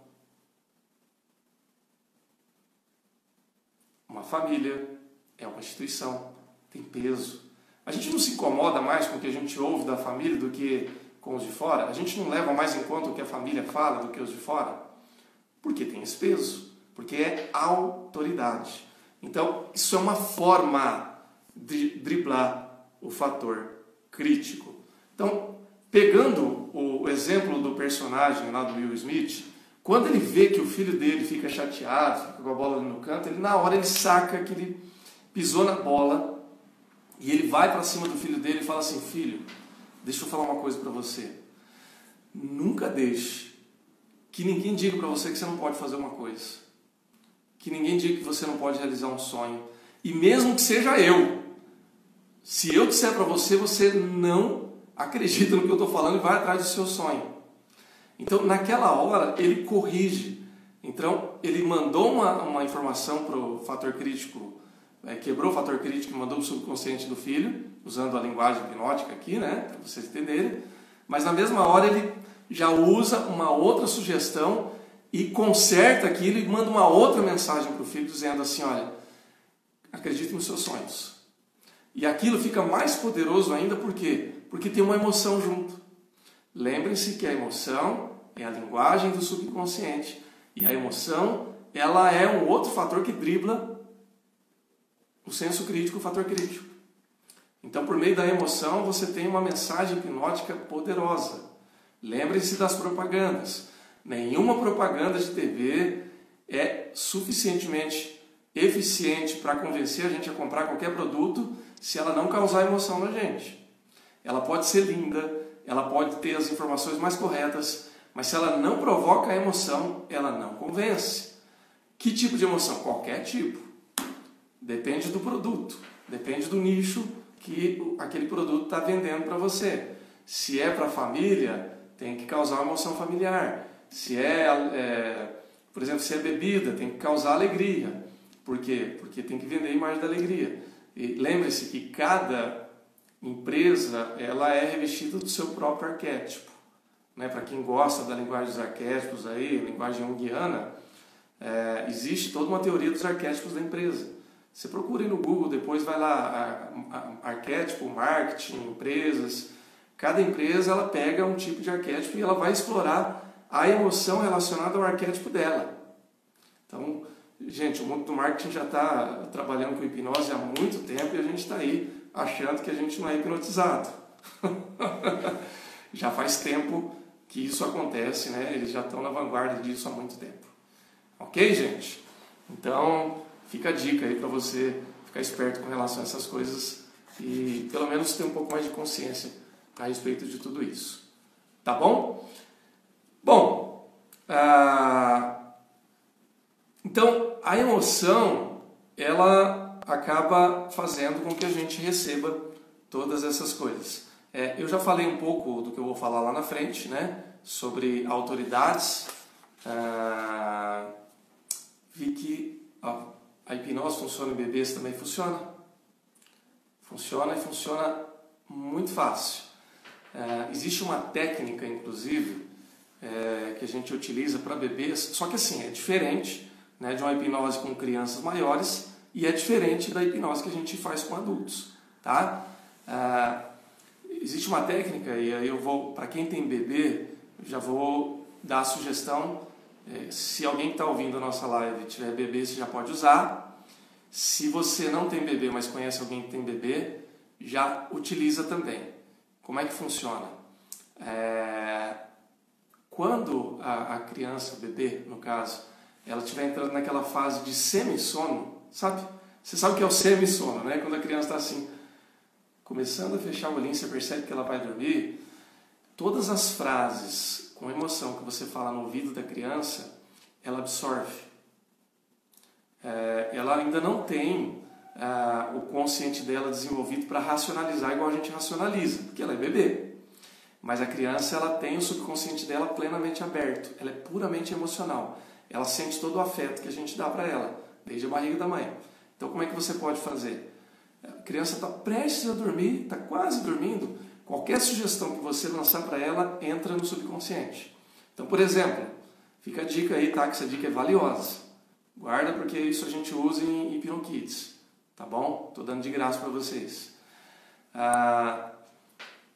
uma família é uma instituição, tem peso. A gente não se incomoda mais com o que a gente ouve da família do que com os de fora? A gente não leva mais em conta o que a família fala do que os de fora? Porque tem esse peso, porque é autoridade. Então, isso é uma forma de driblar o fator crítico. Então, pegando o exemplo do personagem lá do Will Smith, quando ele vê que o filho dele fica chateado, fica com a bola ali no canto, na hora ele saca que ele pisou na bola e ele vai para cima do filho dele e fala assim, filho, deixa eu falar uma coisa para você. Nunca deixe que ninguém diga para você que você não pode fazer uma coisa. Que ninguém diga que você não pode realizar um sonho. E mesmo que seja eu, se eu disser para você, você não acredita no que eu estou falando e vai atrás do seu sonho. Então, naquela hora, ele corrige. Então, ele mandou uma informação para o fator crítico, quebrou o fator crítico e mandou para o subconsciente do filho, usando a linguagem hipnótica aqui, né, para vocês entenderem. Mas, na mesma hora, ele já usa uma outra sugestão e conserta aquilo e manda uma outra mensagem para o filho, dizendo assim, olha, acredite nos seus sonhos. E aquilo fica mais poderoso ainda, por quê? Porque tem uma emoção junto. Lembrem-se que a emoção é a linguagem do subconsciente. E a emoção, ela é um outro fator que dribla o senso crítico, o fator crítico. Então, por meio da emoção, você tem uma mensagem hipnótica poderosa. Lembrem-se das propagandas. Nenhuma propaganda de TV é suficientemente eficiente para convencer a gente a comprar qualquer produto se ela não causar emoção na gente. Ela pode ser linda, ela pode ter as informações mais corretas, mas se ela não provoca a emoção, ela não convence. Que tipo de emoção? Qualquer tipo. Depende do produto, depende do nicho que aquele produto está vendendo para você. Se é para a família, tem que causar uma emoção familiar. Se por exemplo, se é bebida, tem que causar alegria. Por quê? Porque tem que vender a imagem da alegria. E lembre-se que cada empresa ela é revestida do seu próprio arquétipo. Né? Para quem gosta da linguagem dos arquétipos, aí, linguagem junguiana, existe toda uma teoria dos arquétipos da empresa. Você procura aí no Google, depois vai lá, arquétipo, marketing, empresas. Cada empresa ela pega um tipo de arquétipo e ela vai explorar a emoção relacionada ao arquétipo dela. Então, gente, o mundo do marketing já está trabalhando com hipnose há muito tempo e a gente está aí achando que a gente não é hipnotizado. Já faz tempo que isso acontece, né? Eles já estão na vanguarda disso há muito tempo. Ok, gente? Então, fica a dica aí para você ficar esperto com relação a essas coisas e pelo menos ter um pouco mais de consciência a respeito de tudo isso. Tá bom? Bom, então a emoção, ela acaba fazendo com que a gente receba todas essas coisas. Eu já falei um pouco do que eu vou falar lá na frente, né? Sobre autoridades. Vi que a hipnose funciona em bebês, também funciona. Funciona e funciona muito fácil. Existe uma técnica, inclusive, que a gente utiliza para bebês, só que assim, é diferente, né, de uma hipnose com crianças maiores e é diferente da hipnose que a gente faz com adultos. Tá? Existe uma técnica, e aí eu vou, para quem tem bebê, já vou dar a sugestão. Se alguém que está ouvindo a nossa live tiver bebê, você já pode usar. Se você não tem bebê, mas conhece alguém que tem bebê, já utiliza também. Como é que funciona? Quando a criança, o bebê, no caso, ela estiver entrando naquela fase de semissono, sabe? Você sabe o que é o semissono, né? Quando a criança está assim, começando a fechar o olhinho, você percebe que ela vai dormir. Todas as frases com emoção que você fala no ouvido da criança, ela absorve. Ela ainda não tem o consciente dela desenvolvido para racionalizar igual a gente racionaliza, porque ela é bebê. Mas a criança, ela tem o subconsciente dela plenamente aberto. Ela é puramente emocional. Ela sente todo o afeto que a gente dá para ela, desde a barriga da mãe. Então, como é que você pode fazer? A criança está prestes a dormir, está quase dormindo. Qualquer sugestão que você lançar para ela entra no subconsciente. Então, por exemplo, fica a dica aí, tá? Que essa dica é valiosa. Guarda, porque isso a gente usa em HipnoKids. Tá bom? Estou dando de graça para vocês.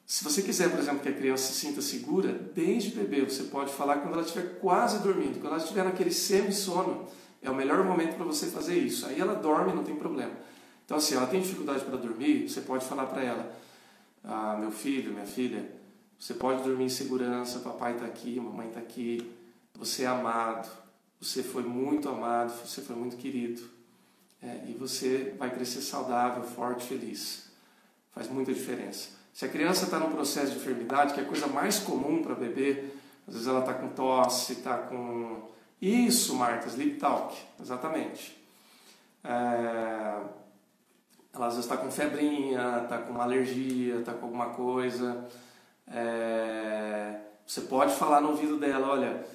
Se você quiser, por exemplo, que a criança se sinta segura, desde bebê, você pode falar quando ela estiver quase dormindo. Quando ela estiver naquele semissono, é o melhor momento para você fazer isso. Aí ela dorme, não tem problema. Então, assim, ela tem dificuldade para dormir, você pode falar para ela: meu filho, minha filha, você pode dormir em segurança, papai está aqui, mamãe está aqui, você é amado, você foi muito amado, você foi muito querido. E você vai crescer saudável, forte, feliz. Faz muita diferença. Se a criança está num processo de enfermidade, que é a coisa mais comum para bebê, às vezes ela está com tosse, está com... Isso, Marta, sleep talk, exatamente. Ela às vezes está com febrinha, está com uma alergia, está com alguma coisa. Você pode falar no ouvido dela: olha,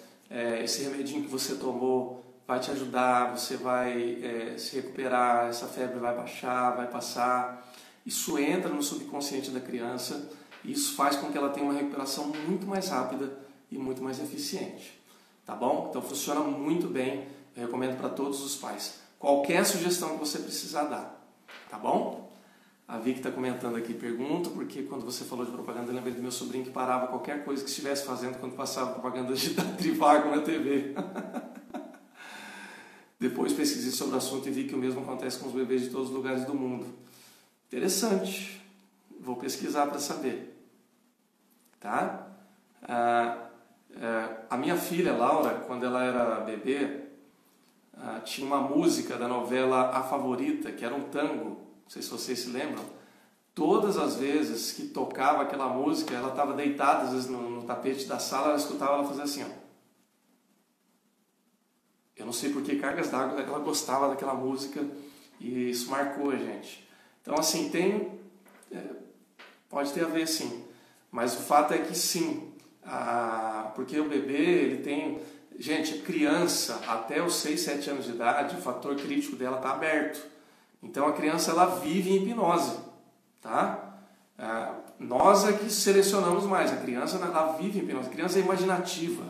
esse remedinho que você tomou vai te ajudar, você vai se recuperar, essa febre vai baixar, vai passar. Isso entra no subconsciente da criança e isso faz com que ela tenha uma recuperação muito mais rápida e muito mais eficiente. Tá bom? Então funciona muito bem, eu recomendo para todos os pais. Qualquer sugestão que você precisar dar. Tá bom? A Vicky está comentando aqui, pergunto, porque quando você falou de propaganda, eu lembrei do meu sobrinho que parava qualquer coisa que estivesse fazendo quando passava propaganda de Trivago na TV. Depois pesquisei sobre o assunto e vi que o mesmo acontece com os bebês de todos os lugares do mundo. Interessante. Vou pesquisar para saber. Tá? A minha filha, Laura, quando ela era bebê, tinha uma música da novela A Favorita, que era um tango. Não sei se vocês se lembram. Todas as vezes que tocava aquela música, ela estava deitada, às vezes no tapete da sala, ela escutava ela fazer assim, ó. Eu não sei por que cargas d'água ela gostava daquela música e isso marcou a gente. Então, assim, pode ter a ver, sim. Mas o fato é que, sim, porque o bebê, ele tem... Gente, criança, até os 6, 7 anos de idade, o fator crítico dela está aberto. Então, a criança, ela vive em hipnose, tá? Nós é que selecionamos mais. A criança, ela vive em hipnose. A criança é imaginativa.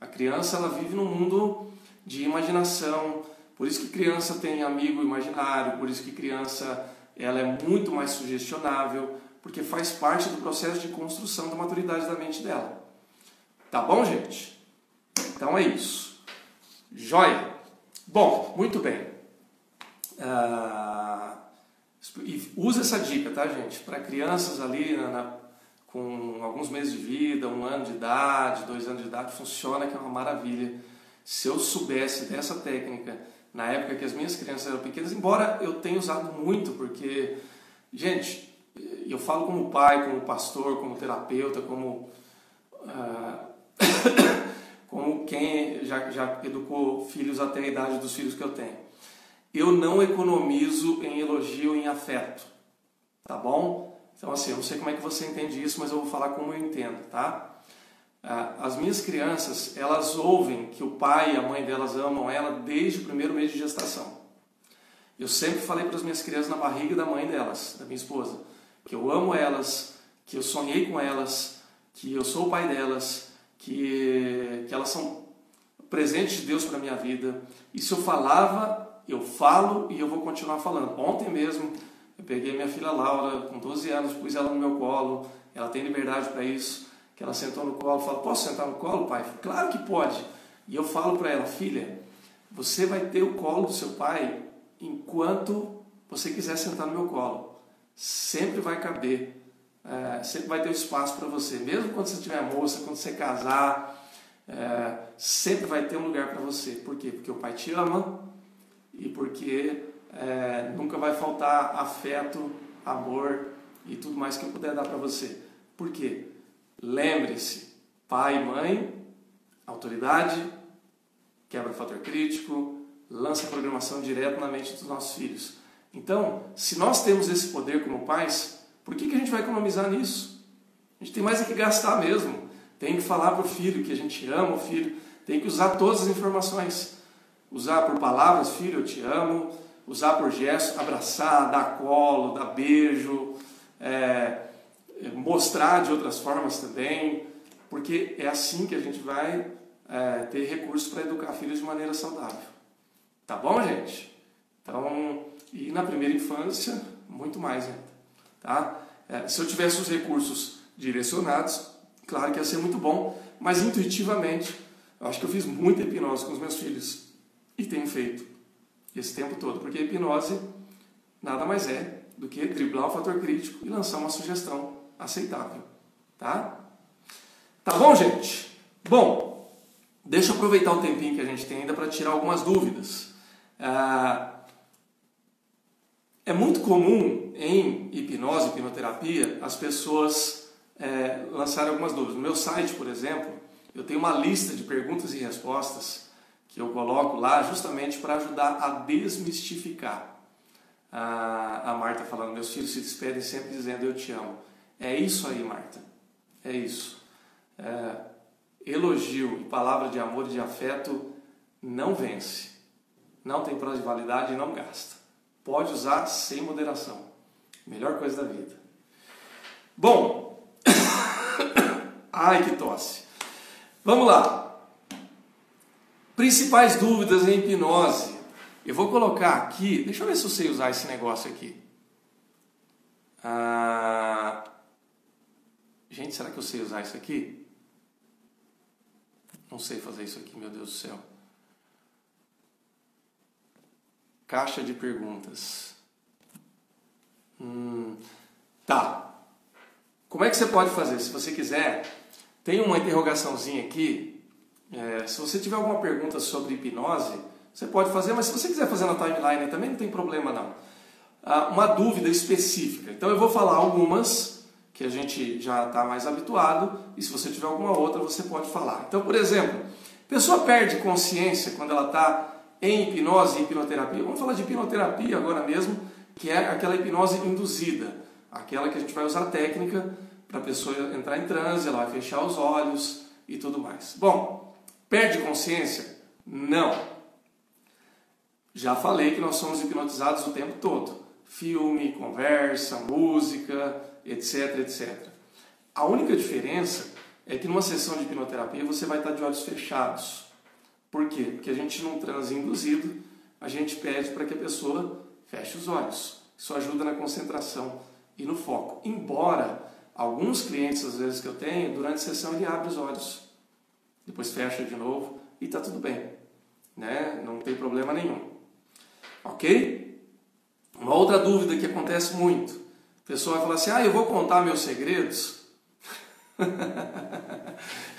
A criança, ela vive num mundo de imaginação. Por isso que criança tem amigo imaginário, por isso que criança... ela é muito mais sugestionável, porque faz parte do processo de construção da maturidade da mente dela. Tá bom, gente? Então é isso. Joia? Bom, muito bem. E usa essa dica, tá, gente? Para crianças ali com alguns meses de vida, 1 ano de idade, 2 anos de idade, funciona, que é uma maravilha. Se eu soubesse dessa técnica na época que as minhas crianças eram pequenas, embora eu tenha usado muito, porque, gente, eu falo como pai, como pastor, como terapeuta, como como quem já educou filhos até a idade dos filhos que eu tenho. Eu não economizo em elogio e em afeto, tá bom? Então assim, eu não sei como é que você entende isso, mas eu vou falar como eu entendo, tá? As minhas crianças, elas ouvem que o pai e a mãe delas amam ela desde o primeiro mês de gestação. Eu sempre falei para as minhas crianças na barriga da mãe delas, da minha esposa, que eu amo elas, que eu sonhei com elas, que eu sou o pai delas, que elas são presentes de Deus para a minha vida. Isso eu falava, eu falo e eu vou continuar falando. Ontem mesmo eu peguei minha filha Laura, com 12 anos, pus ela no meu colo, ela tem liberdade para isso, que ela sentou no colo, fala, posso sentar no colo, pai? Claro que pode. E eu falo para ela, filha, você vai ter o colo do seu pai enquanto você quiser sentar no meu colo. Sempre vai caber, sempre vai ter espaço para você. Mesmo quando você tiver moça, quando você casar, sempre vai ter um lugar para você. Por quê? Porque o pai te ama e porque nunca vai faltar afeto, amor e tudo mais que eu puder dar para você. Por quê? Lembre-se, pai e mãe, autoridade, quebra o fator crítico, lança a programação direto na mente dos nossos filhos. Então, se nós temos esse poder como pais, por que a gente vai economizar nisso? A gente tem mais é que gastar mesmo. Tem que falar para o filho que a gente ama o filho, tem que usar todas as informações. Usar por palavras, filho, eu te amo, usar por gestos, abraçar, dar colo, dar beijo, mostrar de outras formas também, porque é assim que a gente vai ter recursos para educar filhos de maneira saudável. Tá bom, gente? Então, e na primeira infância, muito mais ainda. Tá? Se eu tivesse os recursos direcionados, claro que ia ser muito bom, mas intuitivamente, eu acho que eu fiz muita hipnose com os meus filhos e tenho feito esse tempo todo, porque a hipnose nada mais é do que driblar o fator crítico e lançar uma sugestão aceitável. Tá? Tá bom, gente? Bom, deixa eu aproveitar o tempinho que a gente tem ainda para tirar algumas dúvidas. É muito comum em hipnose, hipnoterapia, as pessoas lançarem algumas dúvidas. No meu site, por exemplo, eu tenho uma lista de perguntas e respostas que eu coloco lá justamente para ajudar a desmistificar. A Marta falando, meus filhos se despedem sempre dizendo eu te amo. É isso aí, Marta. É isso. Elogio e palavra de amor e de afeto não vence. Não tem prazo de validade e não gasta. Pode usar sem moderação. Melhor coisa da vida. Bom. Ai, que tosse. Vamos lá. Principais dúvidas em hipnose. Eu vou colocar aqui... Deixa eu ver se eu sei usar esse negócio aqui. Gente, será que eu sei usar isso aqui? Não sei fazer isso aqui, meu Deus do céu. Caixa de perguntas. Tá. Como é que você pode fazer? Se você quiser, tem uma interrogaçãozinha aqui. Se você tiver alguma pergunta sobre hipnose, você pode fazer, mas se você quiser fazer na timeline também não tem problema não. Uma dúvida específica. Então eu vou falar algumas que a gente já está mais habituado e se você tiver alguma outra você pode falar. Então, por exemplo, a pessoa perde consciência quando ela está em hipnose e hipnoterapia. Vamos falar de hipnoterapia agora mesmo, que é aquela hipnose induzida. Aquela que a gente vai usar a técnica para a pessoa entrar em transe, ela vai fechar os olhos e tudo mais. Bom, perde consciência? Não. Já falei que nós somos hipnotizados o tempo todo. Filme, conversa, música, etc, etc. A única diferença é que numa sessão de hipnoterapia você vai estar de olhos fechados. Por quê? Porque a gente num transe induzido, a gente pede para que a pessoa feche os olhos. Isso ajuda na concentração e no foco. Embora alguns clientes, às vezes que eu tenho, durante a sessão ele abre os olhos. Depois fecha de novo e está tudo bem. Né? Não tem problema nenhum. Ok? Uma outra dúvida que acontece muito. A pessoa vai falar assim, eu vou contar meus segredos.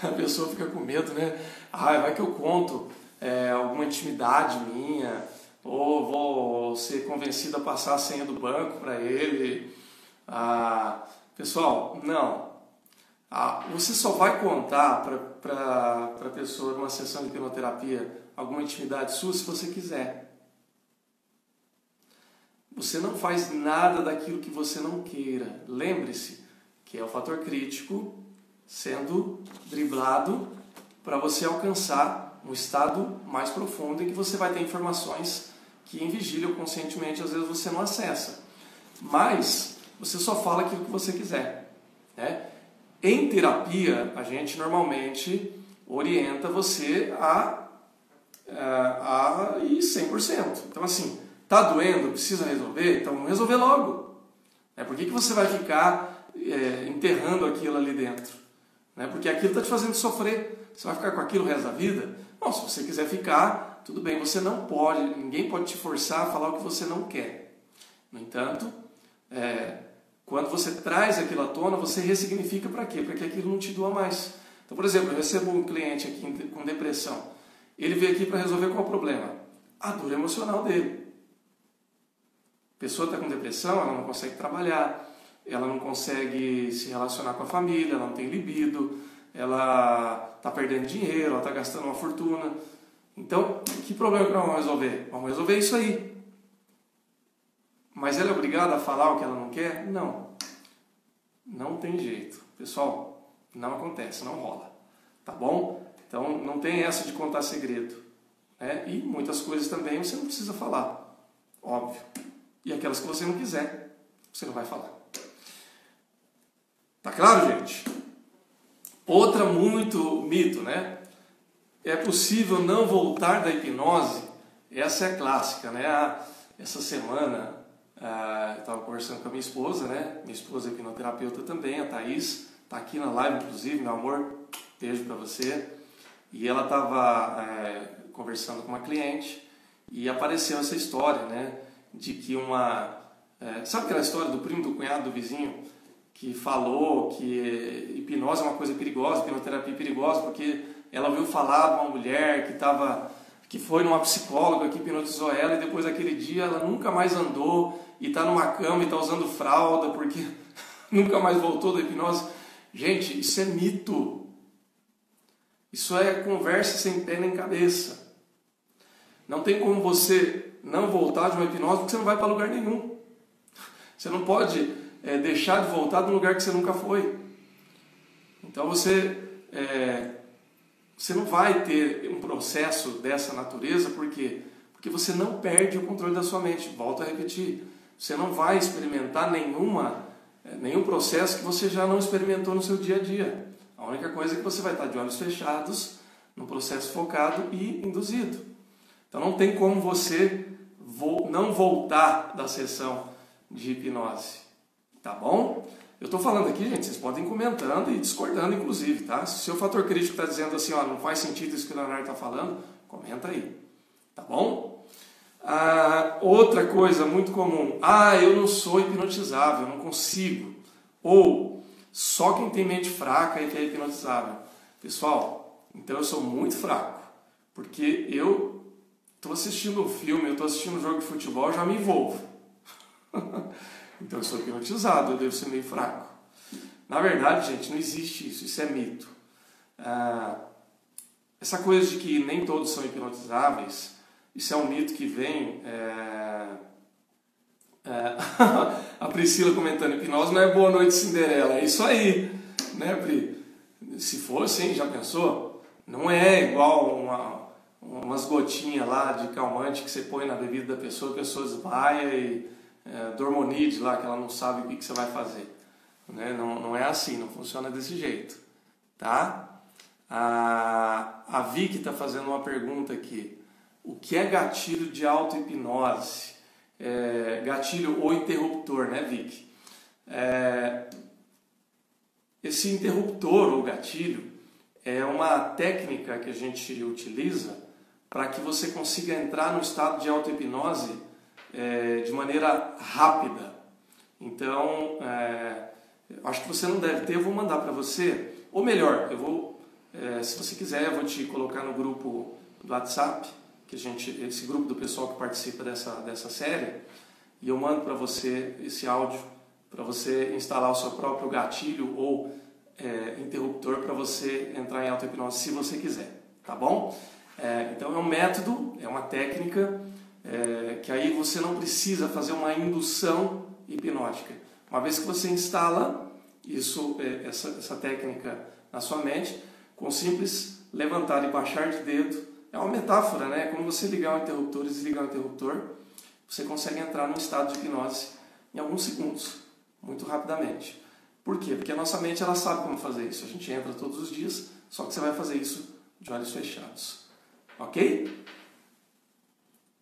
A pessoa fica com medo, né? Vai que eu conto alguma intimidade minha, ou vou ser convencido a passar a senha do banco para ele. Pessoal, não. Você só vai contar para a pessoa numa sessão de hipnoterapia alguma intimidade sua se você quiser. Você não faz nada daquilo que você não queira. Lembre-se que é o fator crítico sendo driblado para você alcançar um estado mais profundo em que você vai ter informações que em vigília ou conscientemente às vezes você não acessa. Mas você só fala aquilo que você quiser, né? Em terapia, a gente normalmente orienta você a ir 100%. Então assim, tá doendo, precisa resolver? Então vamos resolver logo. Por que você vai ficar enterrando aquilo ali dentro? Porque aquilo está te fazendo sofrer. Você vai ficar com aquilo o resto da vida? Bom, se você quiser ficar, tudo bem, você não pode, ninguém pode te forçar a falar o que você não quer. No entanto, quando você traz aquilo à tona, você ressignifica para quê? Para que aquilo não te doa mais. Então, por exemplo, eu recebo um cliente aqui com depressão. Ele veio aqui para resolver qual o problema? A dor emocional dele. A pessoa está com depressão, ela não consegue trabalhar, ela não consegue se relacionar com a família, ela não tem libido, ela está perdendo dinheiro, ela está gastando uma fortuna. Então, que problema que nós vamos resolver? Vamos resolver isso aí. Mas ela é obrigada a falar o que ela não quer? Não. Não tem jeito. Pessoal, não acontece, não rola. Tá bom? Então, não tem essa de contar segredo. E muitas coisas também você não precisa falar. Óbvio. E aquelas que você não quiser, você não vai falar. Tá claro, gente? Outra muito mito, né? É possível não voltar da hipnose? Essa é a clássica, né? Essa semana eu estava conversando com a minha esposa, né? Minha esposa é hipnoterapeuta também, a Thaís. Está aqui na live, inclusive, meu amor. Beijo para você. E ela estava conversando com uma cliente e apareceu essa história, né? De que sabe aquela história do primo, do cunhado, do vizinho, que falou que hipnose é uma coisa perigosa, hipnoterapia é perigosa, porque ela ouviu falar de uma mulher que foi numa psicóloga que hipnotizou ela e depois daquele dia ela nunca mais andou e está numa cama e está usando fralda porque nunca mais voltou da hipnose. Gente, isso é mito. Isso é conversa sem pé nem cabeça. Não tem como você não voltar de uma hipnose porque você não vai para lugar nenhum. Você não pode deixar de voltar de um lugar que você nunca foi. Então você não vai ter um processo dessa natureza, por quê? Porque você não perde o controle da sua mente. Volto a repetir. Você não vai experimentar nenhum processo que você já não experimentou no seu dia a dia. A única coisa é que você vai estar de olhos fechados, num processo focado e induzido. Então não tem como você não voltar da sessão de hipnose. Tá bom? Eu estou falando aqui, gente, vocês podem ir comentando e discordando, inclusive, tá? Se o seu fator crítico está dizendo assim, não faz sentido isso que o Leonardo está falando, comenta aí. Tá bom? Outra coisa muito comum. Eu não sou hipnotizável, eu não consigo. Ou, só quem tem mente fraca é que é hipnotizável. Pessoal, então eu sou muito fraco. Porque eu estou assistindo um filme, eu estou assistindo um jogo de futebol, eu já me envolvo. Então eu sou hipnotizado, eu devo ser meio fraco. Na verdade, gente, não existe isso, isso é mito. Essa coisa de que nem todos são hipnotizáveis, isso é um mito que vem... A Priscila comentando, hipnose não é Boa Noite Cinderela, é isso aí, né, Pri? Se fosse, hein, já pensou? Não é igual umas gotinhas lá de calmante que você põe na bebida da pessoa, a pessoa desmaia e... Dormonide lá, que ela não sabe o que você vai fazer, né? Não é assim, não funciona desse jeito, tá? A Vicky está fazendo uma pergunta aqui: o que é gatilho de auto-hipnose? Gatilho ou interruptor, né, Vicky? Esse interruptor ou gatilho é uma técnica que a gente utiliza para que você consiga entrar no estado de auto-hipnose de maneira rápida. Então, acho que você não deve ter, eu vou mandar para você, ou melhor, se você quiser, eu vou te colocar no grupo do WhatsApp, esse grupo do pessoal que participa dessa série, e eu mando para você esse áudio, para você instalar o seu próprio gatilho ou interruptor para você entrar em auto-hipnose se você quiser, tá bom? Então é um método, é uma técnica que aí você não precisa fazer uma indução hipnótica. Uma vez que você instala essa técnica na sua mente, com simples levantar e baixar de dedo, é uma metáfora, né? Como você ligar o interruptor e desligar o interruptor, você consegue entrar num estado de hipnose em alguns segundos, muito rapidamente. Por quê? Porque a nossa mente ela sabe como fazer isso. A gente entra todos os dias, só que você vai fazer isso de olhos fechados. Ok?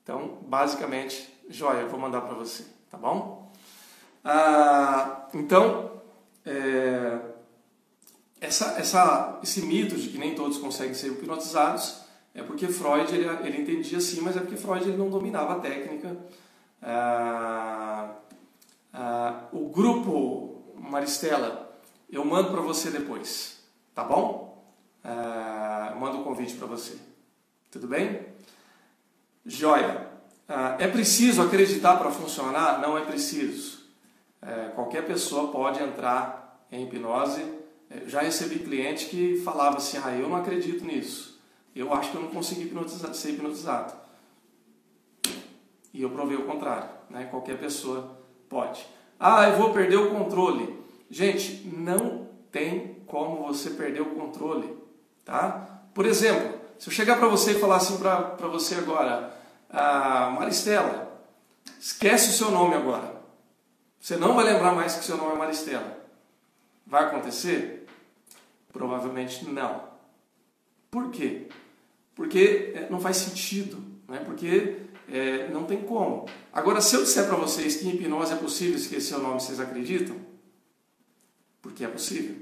Então, basicamente, joia, eu vou mandar para você, tá bom? Esse mito de que nem todos conseguem ser hipnotizados é porque Freud ele entendia assim, mas é porque Freud ele não dominava a técnica. O grupo Maristela, eu mando para você depois, tá bom? Eu mando um convite para você. Tudo bem? Joia. É preciso acreditar para funcionar? Não é preciso. Qualquer pessoa pode entrar em hipnose. Já recebi cliente que falava assim, eu não acredito nisso. Eu acho que eu não consigo ser hipnotizado. E eu provei o contrário, né? Qualquer pessoa pode. Eu vou perder o controle. Gente, não tem como você perder o controle, tá? Por exemplo, se eu chegar para você e falar assim para você agora, Maristela, esquece o seu nome agora. Você não vai lembrar mais que seu nome é Maristela. Vai acontecer? Provavelmente não. Por quê? Porque não faz sentido, né? Porque não tem como. Agora, se eu disser para vocês que em hipnose é possível esquecer o nome, vocês acreditam? Porque é possível.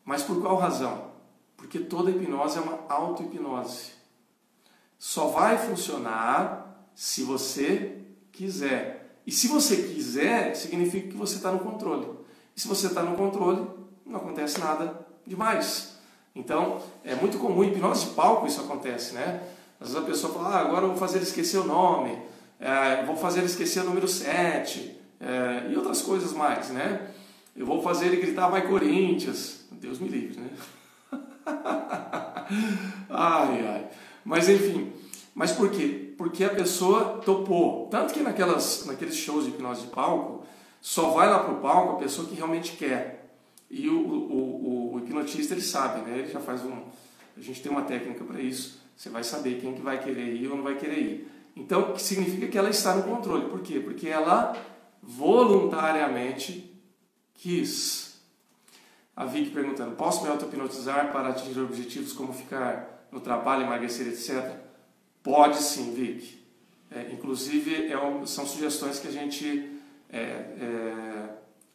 Mas por qual razão? Porque toda hipnose é uma auto-hipnose. Só vai funcionar se você quiser. E se você quiser, significa que você está no controle. E se você está no controle, não acontece nada demais. Então, é muito comum, em hipnose de palco isso acontece, né? Às vezes a pessoa fala, agora eu vou fazer ele esquecer o nome, vou fazer ele esquecer o número 7, e outras coisas mais, né? Eu vou fazer ele gritar, vai Corinthians. Deus me livre, né? Mas enfim, mas por quê? Porque a pessoa topou. Tanto que naqueles shows de hipnose de palco, só vai lá pro palco a pessoa que realmente quer. E o hipnotista, ele sabe, né? Ele já faz a gente tem uma técnica para isso. Você vai saber quem que vai querer ir ou não vai querer ir. Então, que significa que ela está no controle. Por quê? Porque ela voluntariamente quis. A Vicky perguntando, posso me auto-hipnotizar para atingir objetivos como ficar no trabalho, emagrecer, etc? Pode sim, Vicky. Inclusive, são sugestões que a gente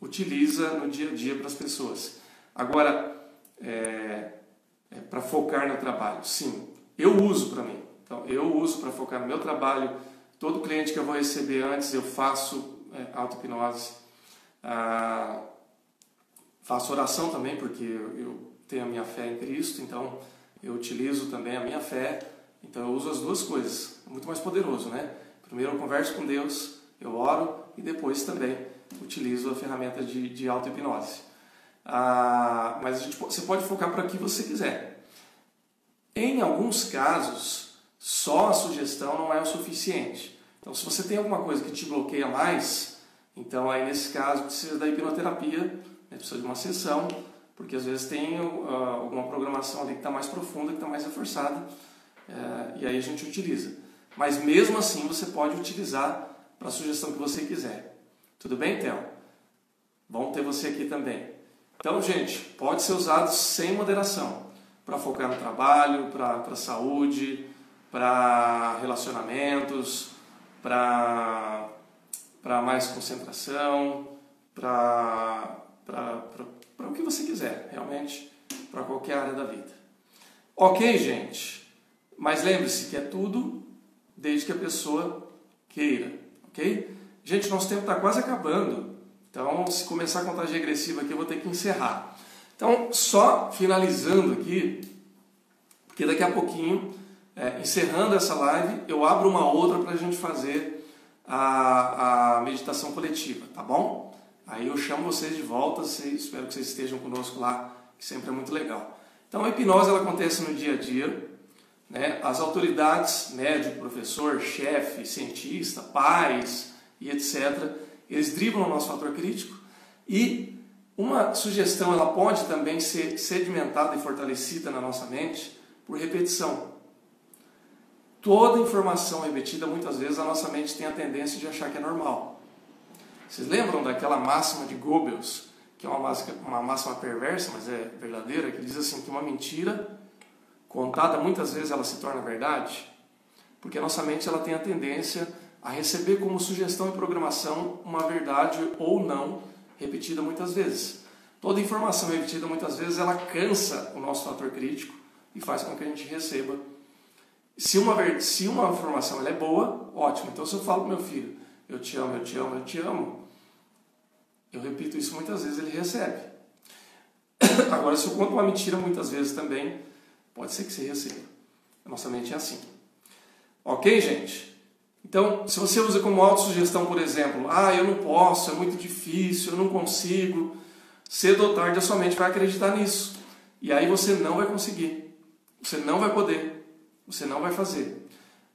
utiliza no dia a dia para as pessoas. Agora, para focar no trabalho, sim, eu uso para mim. Então, eu uso para focar no meu trabalho. Todo cliente que eu vou receber antes, eu faço auto-hipnose. Faço oração também, porque eu tenho a minha fé em Cristo, então eu utilizo também a minha fé. Então eu uso as duas coisas. É muito mais poderoso, né? Primeiro eu converso com Deus, eu oro e depois também utilizo a ferramenta de auto-hipnose. Mas você pode focar para o que você quiser. Em alguns casos, só a sugestão não é o suficiente. Então, se você tem alguma coisa que te bloqueia mais, então aí nesse caso precisa da hipnoterapia, precisa de uma sessão, porque às vezes tem alguma programação ali que está mais profunda, que está mais reforçada, e aí a gente utiliza. Mas mesmo assim você pode utilizar para a sugestão que você quiser. Tudo bem, Theo? Bom ter você aqui também. Então, gente, pode ser usado sem moderação, para focar no trabalho, para a saúde, para relacionamentos, para mais concentração, para o que você quiser, realmente, para qualquer área da vida. Ok, gente? Mas lembre-se que é tudo desde que a pessoa queira, ok? Gente, nosso tempo está quase acabando, então se começar a contagem regressiva aqui eu vou ter que encerrar. Então, só finalizando aqui, porque daqui a pouquinho, encerrando essa live, eu abro uma outra para a gente fazer a meditação coletiva, tá bom? aí eu chamo vocês de volta, espero que vocês estejam conosco lá, que sempre é muito legal. Então a hipnose ela acontece no dia a dia, né? As autoridades, médico, professor, chefe, cientista, pais e etc., eles driblam o nosso fator crítico e uma sugestão ela pode também ser sedimentada e fortalecida na nossa mente por repetição. Toda informação repetida, muitas vezes a nossa mente tem a tendência de achar que é normal. Vocês lembram daquela máxima de Goebbels, que é uma máxima perversa, mas é verdadeira, que diz assim que uma mentira contada muitas vezes ela se torna verdade? Porque a nossa mente ela tem a tendência a receber como sugestão e programação uma verdade ou não repetida muitas vezes. Toda informação repetida muitas vezes ela cansa o nosso fator crítico e faz com que a gente receba. Se uma informação ela é boa, ótimo. Então se eu falo para meu filho, eu te amo, eu te amo, eu te amo, eu repito isso muitas vezes, ele recebe. Agora, se eu conto uma mentira muitas vezes também, pode ser que você receba. A nossa mente é assim. Ok, gente? Então, se você usa como autossugestão, por exemplo, eu não posso, é muito difícil, eu não consigo, cedo ou tarde a sua mente vai acreditar nisso. E aí você não vai conseguir, você não vai poder, você não vai fazer.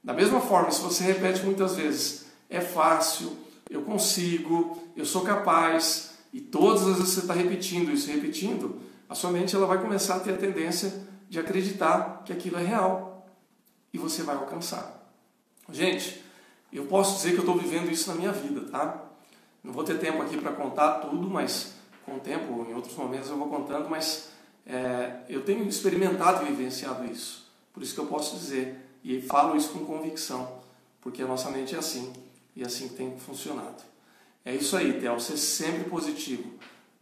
Da mesma forma, se você repete muitas vezes, é fácil, eu consigo, eu sou capaz, e todas as vezes você está repetindo isso, repetindo, a sua mente ela vai começar a ter a tendência de acreditar que aquilo é real. E você vai alcançar. Gente, eu posso dizer que eu estou vivendo isso na minha vida, tá? Não vou ter tempo aqui para contar tudo, mas com o tempo, em outros momentos eu vou contando, mas eu tenho experimentado e vivenciado isso. Por isso que eu posso dizer, e falo isso com convicção, porque a nossa mente é assim, e é assim que tem funcionado. É isso aí, Theo, ser sempre positivo.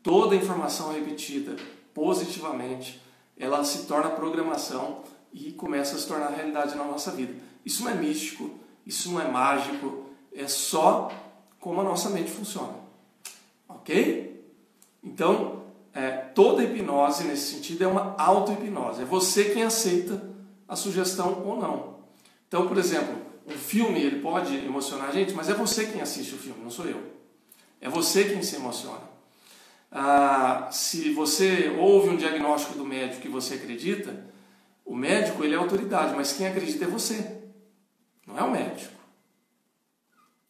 Toda informação repetida positivamente, ela se torna programação e começa a se tornar realidade na nossa vida. Isso não é místico, isso não é mágico, é só como a nossa mente funciona. Ok? Então, toda hipnose nesse sentido é uma auto-hipnose. É você quem aceita a sugestão ou não. Então, por exemplo, um filme ele pode emocionar a gente, mas é você quem assiste o filme, não sou eu. É você quem se emociona. Se você ouve um diagnóstico do médico que você acredita, o médico ele é autoridade, mas quem acredita é você, não é o médico.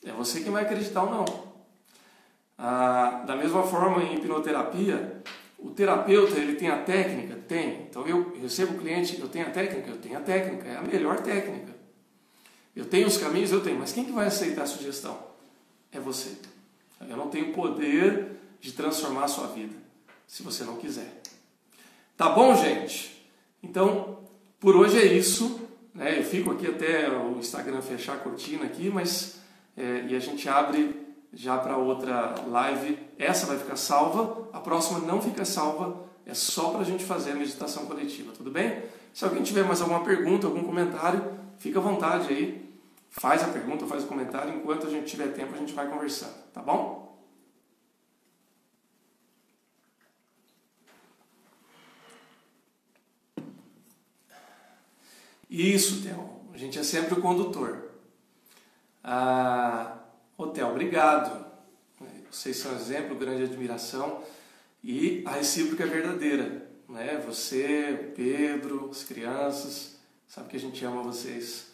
É você quem vai acreditar ou não. Da mesma forma, em hipnoterapia, o terapeuta ele tem a técnica? Tem. Então eu recebo o cliente, eu tenho a técnica? Eu tenho a técnica, é a melhor técnica. Eu tenho os caminhos? Eu tenho. Mas quem que vai aceitar a sugestão? É você. Eu não tenho poder de transformar a sua vida, se você não quiser. Tá bom, gente? Então, por hoje é isso. Eu fico aqui até o Instagram fechar a cortina aqui, mas e a gente abre já para outra live. Essa vai ficar salva, a próxima não fica salva, é só para a gente fazer a meditação coletiva, tudo bem? Se alguém tiver mais alguma pergunta, algum comentário, fica à vontade aí. Faz a pergunta, faz o comentário, enquanto a gente tiver tempo a gente vai conversando, tá bom? Isso, Theo. A gente é sempre o condutor. Theo, obrigado. Vocês são exemplo, grande admiração. E a recíproca é verdadeira. Você, Pedro, as crianças, sabe que a gente ama vocês.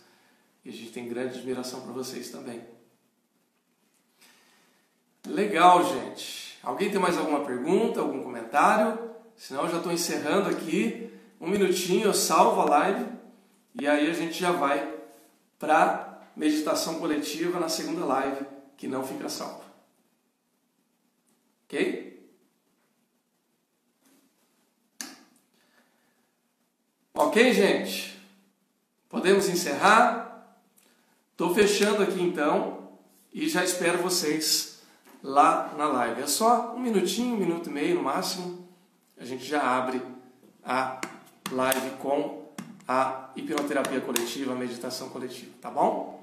E a gente tem grande admiração por vocês também. Legal, gente. Alguém tem mais alguma pergunta, algum comentário? Senão eu já estou encerrando aqui. Um minutinho, eu salvo a live. E aí a gente já vai para meditação coletiva na segunda live, que não fica salva. Ok? Ok, gente? Podemos encerrar? Estou fechando aqui então e já espero vocês lá na live. É só um minutinho, 1 minuto e meio no máximo. A gente já abre a live com a hipnoterapia coletiva, a meditação coletiva, tá bom?